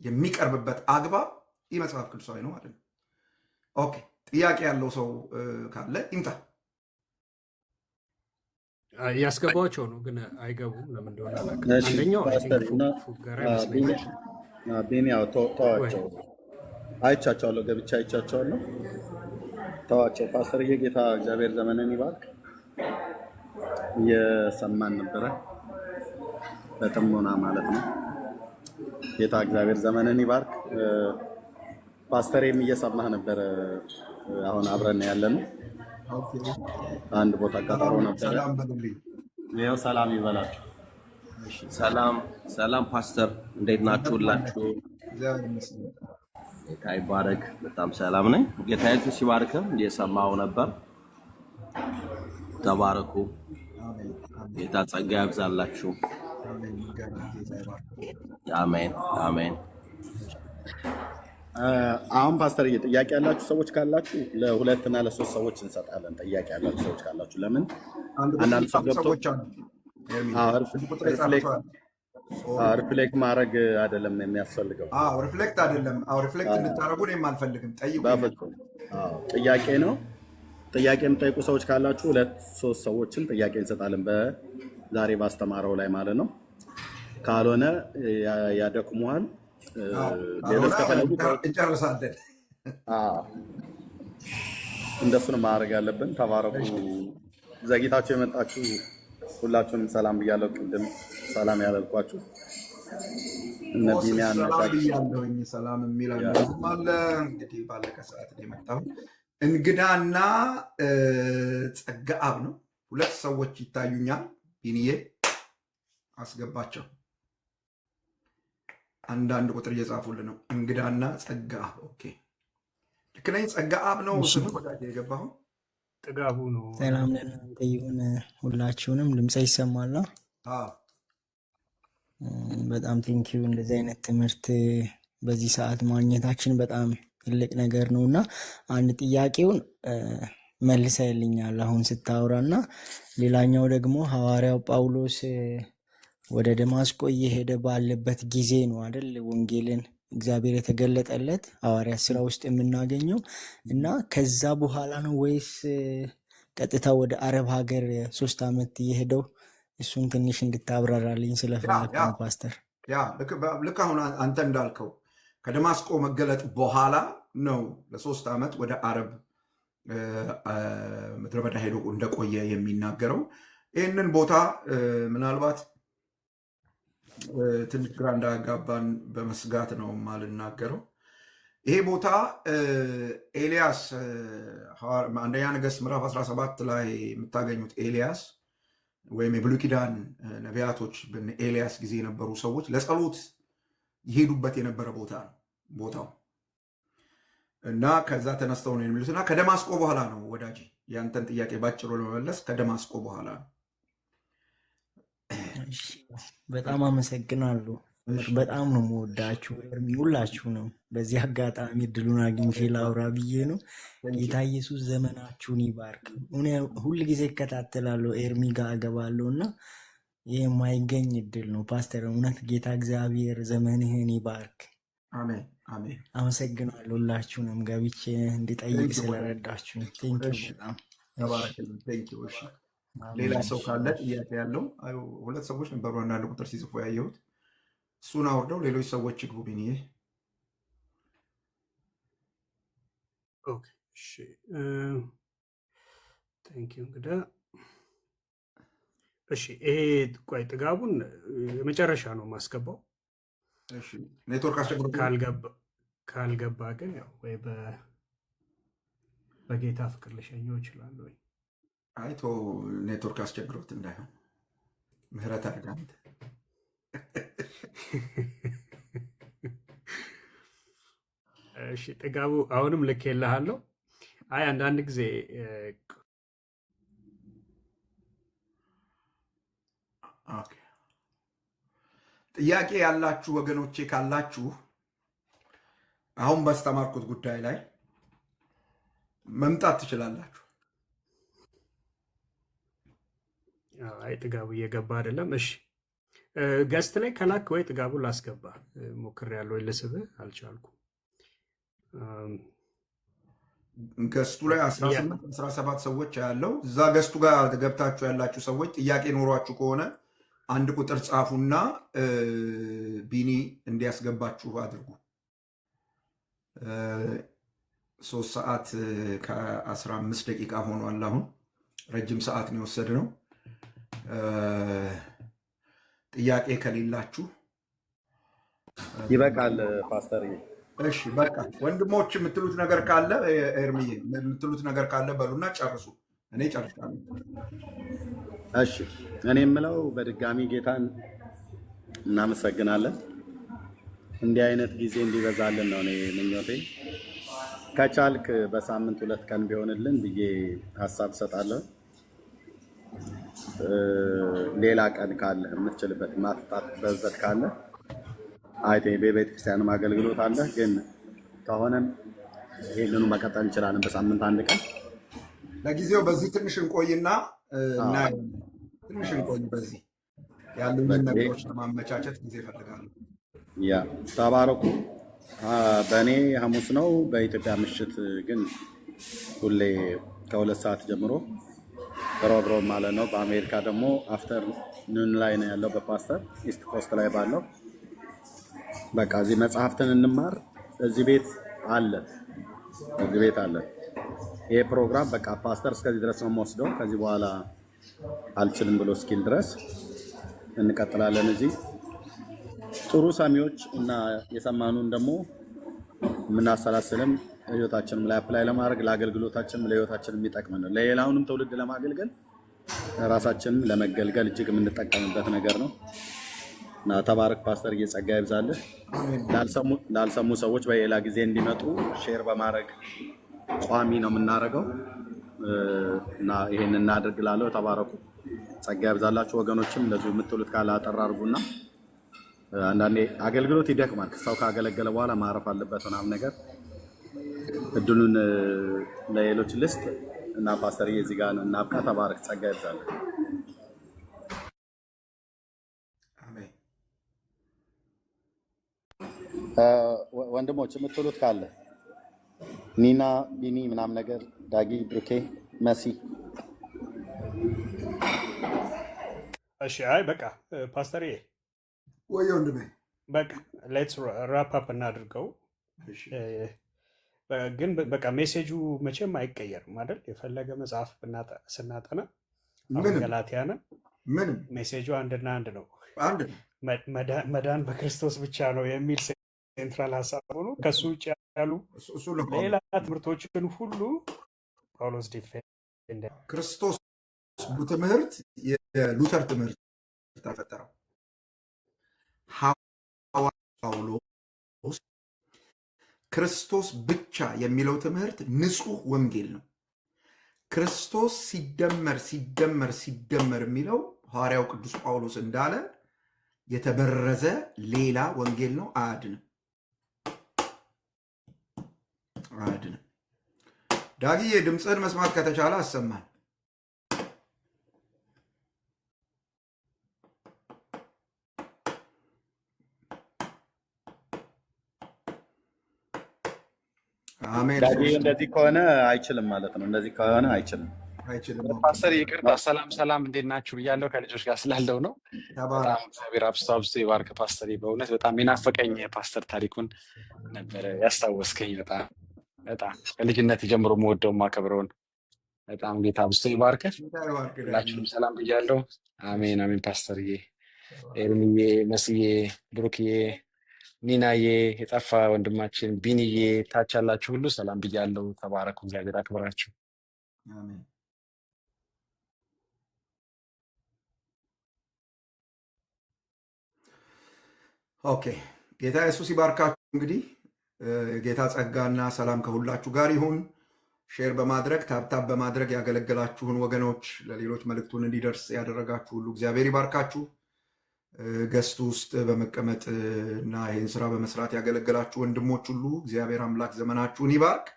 የሚቀርብበት አግባብ ይህ መጽሐፍ ቅዱሳዊ ነው ማለት ነው። ኦኬ፣ ጥያቄ ያለው ሰው ካለ ይምጣ። ያስገባቸው ነው ግን አይገቡም። ለምን እንደሆነ አንደኛው ፉገራ ይመስለኛል። ቤንያው ተዋቸው፣ አይቻቸዋለሁ፣ ገብቻ አይቻቸዋለሁ። ተዋቸው። ፓስተርዬ ጌታ እግዚአብሔር ዘመንን ይባርክ። እየሰማን ነበረ በጥሞና ማለት ነው። ጌታ እግዚአብሔር ዘመንን ይባርክ። ፓስተሬም እየሰማህ ነበረ። አሁን አብረን ያለነው አንድ ቦታ ቀጠሮ ነበረ። ይኸው ሰላም ይበላችሁ። ሰላም ፓስተር፣ እንዴት ናችሁላችሁ? ጌታ ይባረክ። በጣም ሰላም ነኝ። ጌታ ኢየሱስ ይባርክም። እየሰማው ነበር። ተባረኩ። ጌታ ጸጋ ያብዛላችሁ። አሜን አሜን። አሁን ፓስተር ጥያቄ ያላችሁ ሰዎች ካላችሁ ለሁለት እና ለሶስት ሰዎች እንሰጣለን። ጥያቄ ያላችሁ ሰዎች ካላችሁ ለምን አንዳንድ ሰው ገብቶ ሪፍሌክት ማድረግ አይደለም የሚያስፈልገው። ሪፍሌክት አይደለም። ሪፍሌክት እንድታደርጉ እኔም አልፈልግም። ጠይቁ። ጥያቄ ነው። ጥያቄ የምጠይቁ ሰዎች ካላችሁ ሁለት ሶስት ሰዎችን ጥያቄ እንሰጣለን በዛሬ ባስተማረው ላይ ማለት ነው። ካልሆነ ያደክሙሃል። ሌሎች ከፈለጉ እንጨርሳለን። እንደሱን ማድረግ ያለብን። ተባረኩ። ዘግይታችሁ የመጣችሁ ሁላችሁንም ሰላም ብያለሁ። ቅድም ሰላም ያላልኳችሁ እነ ቢኒያን ሰላም የሚል አለ። እንግዲህ ባለቀ ሰዓት የመጣው እንግዳና ጸጋአብ ነው። ሁለት ሰዎች ይታዩኛል። ቢኒዬ አስገባቸው። አንዳንድ ቁጥር እየጻፉልን ነው። እንግዳና ጸጋአብ። ኦኬ፣ ልክ ነኝ። ጸጋአብ ነው የገባሁ። ጥጋቡ ነው። ሰላም ለእናንተ ይሁን። ሁላችሁንም ድምፄ ይሰማል? በጣም ቴንኪዩ። እንደዚህ አይነት ትምህርት በዚህ ሰዓት ማግኘታችን በጣም ትልቅ ነገር ነው እና አንድ ጥያቄውን መልሰልኛል አሁን ስታወራ እና ሌላኛው ደግሞ ሐዋርያው ጳውሎስ ወደ ደማስቆ እየሄደ ባለበት ጊዜ ነው አይደል ወንጌልን እግዚአብሔር የተገለጠለት ሐዋርያ ስራ ውስጥ የምናገኘው እና ከዛ በኋላ ነው ወይስ ቀጥታ ወደ አረብ ሀገር 3 ዓመት እየሄደው? እሱን ትንሽ እንድታብራራልኝ ስለፈለኩ ነው ፓስተር። ልክ አሁን አንተ እንዳልከው ከደማስቆ መገለጥ በኋላ ነው ለ3 ዓመት ወደ አረብ ምድረ በዳ ሄዶ እንደቆየ የሚናገረው። ይህንን ቦታ ምናልባት ትንሽ ግራ እንዳጋባን በመስጋት ነው የማልናገረው። ይሄ ቦታ ኤልያስ አንደኛ ነገሥት ምዕራፍ 17 ላይ የምታገኙት ኤልያስ ወይም የብሉይ ኪዳን ነቢያቶች ኤልያስ ጊዜ የነበሩ ሰዎች ለጸሎት ይሄዱበት የነበረ ቦታ ነው ቦታው እና ከዛ ተነስተው ነው የሚሉት እና ከደማስቆ በኋላ ነው ወዳጅ፣ ያንተን ጥያቄ ባጭሩ ለመመለስ ከደማስቆ በኋላ ነው። በጣም አመሰግናለሁ። በጣም ነው የምወዳችሁ ኤርሚ፣ ሁላችሁ ነው። በዚህ አጋጣሚ እድሉን አግኝቼ ላውራ ብዬ ነው። ጌታ ኢየሱስ ዘመናችሁን ይባርክ። ሁል ጊዜ እከታተላለሁ፣ ኤርሚ ጋር እገባለሁ እና ይህ የማይገኝ እድል ነው። ፓስተር እውነት ጌታ እግዚአብሔር ዘመንህን ይባርክ። አሜን አሜን። አመሰግናለሁ ሁላችሁንም ገብቼ እንዲጠይቅ ስለረዳችሁ ቴንኪው በጣም ተባረክልን። ቴንኪው። እሺ ሌላ ሰው ካለ ጥያቄ ያለው? ሁለት ሰዎች ነበሩ አንዳንድ ቁጥር ሲጽፉ ያየሁት። እሱን አውርደው ሌሎች ሰዎች ይግቡ። ቢኒዬ እሺ ቴንኪው እንግዲህ እሺ ይሄ ቆይ ጥጋቡን የመጨረሻ ነው ማስገባው። እሺ ኔትወርክ አስቸግሮ ካልገባ ግን ያው ወይ በጌታ ፍቅር ልሸኘው ይችላል ወይ አይቶ ኔትወርክ አስቸግሮት እንዳይሆን ምህረት አድርጋት። እሺ ጥጋቡ አሁንም ልኬልሃለሁ። አይ አንዳንድ ጊዜ ጥያቄ ያላችሁ ወገኖቼ ካላችሁ አሁን ባስተማርኩት ጉዳይ ላይ መምጣት ትችላላችሁ። አይ ጥጋቡ እየገባ አይደለም። እሺ ገስት ላይ ከላክ ወይ ጥጋቡ ላስገባ ሞክሬያለሁ፣ ልስብህ አልቻልኩም። ገስቱ ላይ 17 ሰዎች ያለው እዛ ገስቱ ጋር ገብታችሁ ያላችሁ ሰዎች ጥያቄ ኖሯችሁ ከሆነ አንድ ቁጥር ጻፉና ቢኒ እንዲያስገባችሁ አድርጉ። 3 ሰዓት ከ15 ደቂቃ ሆኗል። አሁን ረጅም ሰዓት ነው የወሰድነው። ጥያቄ ከሌላችሁ ይበቃል ፓስተር። እሺ በቃ ወንድሞች የምትሉት ነገር ካለ ኤርሚዬ የምትሉት ነገር ካለ በሉና ጨርሱ። እኔ ጨርሻለሁ። እሺ እኔ የምለው በድጋሚ ጌታን እናመሰግናለን። እንዲህ አይነት ጊዜ እንዲበዛልን ነው እኔ ምኞቴ። ከቻልክ በሳምንት 2 ቀን ቢሆንልን ብዬ ሀሳብ እሰጣለሁ። ሌላ ቀን ካለ የምትችልበት ማጥጣት ካለ አይቴ በቤተክርስቲያንም አገልግሎት አለ። ግን ከሆነም ይሄንኑ መቀጠል እንችላለን በሳምንት 1 ቀን። ለጊዜው በዚህ ትንሽ እንቆይና ትንሽ እንቆይ። በዚህ ያሉንን ነገሮች ለማመቻቸት ጊዜ እፈልጋለሁ። ያ ተባረኩ። በእኔ ሐሙስ ነው፣ በኢትዮጵያ ምሽት ግን ሁሌ ከ2 ሰዓት ጀምሮ ሮብ ማለት ነው። በአሜሪካ ደግሞ አፍተር ኑን ላይ ነው ያለው፣ በፓስተር ኢስት ኮስት ላይ ባለው። በቃ እዚህ መጽሐፍትን እንማር። እዚህ ቤት አለ። ይሄ ፕሮግራም በቃ ፓስተር እስከዚህ ድረስ ነው የምወስደው፣ ከዚህ በኋላ አልችልም ብሎ እስኪል ድረስ እንቀጥላለን። እዚህ ጥሩ ሰሚዎች እና የሰማኑን ደግሞ የምናሰላስልም ህይወታችንም ላይ አፕላይ ለማድረግ ለአገልግሎታችንም ለህይወታችንም የሚጠቅመን ነው። ለሌላውንም ትውልድ ለማገልገል ራሳችንም ለመገልገል እጅግ የምንጠቀምበት ነገር ነው እና ተባረክ ፓስተር፣ እየጸጋ ይብዛልህ። ላልሰሙ ሰዎች በሌላ ጊዜ እንዲመጡ ሼር በማድረግ ቋሚ ነው የምናደርገው እና ይሄን እናድርግ ላለው ተባረኩ። ጸጋ ይብዛላችሁ ወገኖችም። እንደዚሁ የምትሉት ካለ አጠር አድርጉና አንዳንዴ አገልግሎት ይደክማል። ሰው ካገለገለ በኋላ ማረፍ አለበት ምናምን ነገር። እድሉን ለሌሎች ልስጥ እና ፓስተር እዚህ ጋር እናብቃ። ተባረክ። ጸጋ ይብዛልህ። ወንድሞች የምትሉት ካለ ኒና፣ ቢኒ ምናምን ነገር፣ ዳጊ፣ ብሩኬ፣ መሲ። እሺ አይ በቃ ፓስተር ወይ ወንድሜ በቃ ሌትስ ራፕ አፕ እናድርገው። ግን በቃ ሜሴጁ መቼም አይቀየርም አይደል? የፈለገ መጽሐፍ ስናጠና ገላትያ ነን፣ ምንም ሜሴጁ አንድና አንድ ነው። መዳን በክርስቶስ ብቻ ነው የሚል ሴንትራል ሀሳብ ሆኖ ከሱ ውጭ ያሉ ሌላ ትምህርቶችን ሁሉ ጳውሎስ ዲፌንድ ክርስቶስ ትምህርት የሉተር ትምህርት ተፈጠረው። ጳውሎስ ክርስቶስ ብቻ የሚለው ትምህርት ንጹህ ወንጌል ነው። ክርስቶስ ሲደመር የሚለው ሐዋርያው ቅዱስ ጳውሎስ እንዳለ የተበረዘ ሌላ ወንጌል ነው። አያድንም። ዳግዬ ድምፅህን መስማት ከተቻለ አሰማን። አሜን። ዳጊ እንደዚህ ከሆነ አይችልም ማለት ነው። እንደዚህ ከሆነ አይችልም። ፓስተር ይቅርታ፣ ሰላም እንዴት ናችሁ ብያለሁ። ከልጆች ጋር ስላለው ነው። በጣም እግዚአብሔር አብስቶ ይባርክ ፓስተር። በእውነት በጣም የናፈቀኝ ፓስተር ታሪኩን ነበረ ያስታወስከኝ። በጣም ከልጅነት ጀምሮ የምወደው የማከብረውን በጣም ጌታ አብስቶ ይባርክ። ሁላችሁንም ሰላም ብያለሁ። አሜን አሜን። ፓስተርዬ፣ ኤርምዬ፣ መስዬ፣ ብሩክዬ፣ ኒናዬ፣ የጠፋ ወንድማችን ቢንዬ፣ ታች ያላችሁ ሁሉ ሰላም ብያለሁ። ተባረኩ። እግዚአብሔር አክብራችሁ። አሜን። ኦኬ፣ ጌታ ኢየሱስ ይባርካችሁ። እንግዲህ የጌታ ጸጋና ሰላም ከሁላችሁ ጋር ይሁን። ሼር በማድረግ ታብታብ በማድረግ ያገለገላችሁን ወገኖች፣ ለሌሎች መልእክቱን እንዲደርስ ያደረጋችሁ ሁሉ እግዚአብሔር ይባርካችሁ። ገስት ውስጥ በመቀመጥ እና ይህን ስራ በመስራት ያገለገላችሁ ወንድሞች ሁሉ እግዚአብሔር አምላክ ዘመናችሁን ይባርክ።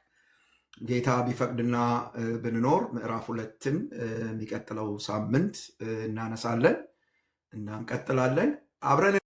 ጌታ ቢፈቅድና ብንኖር ምዕራፍ 2ን የሚቀጥለው ሳምንት እናነሳለን እና እንቀጥላለን። አብረን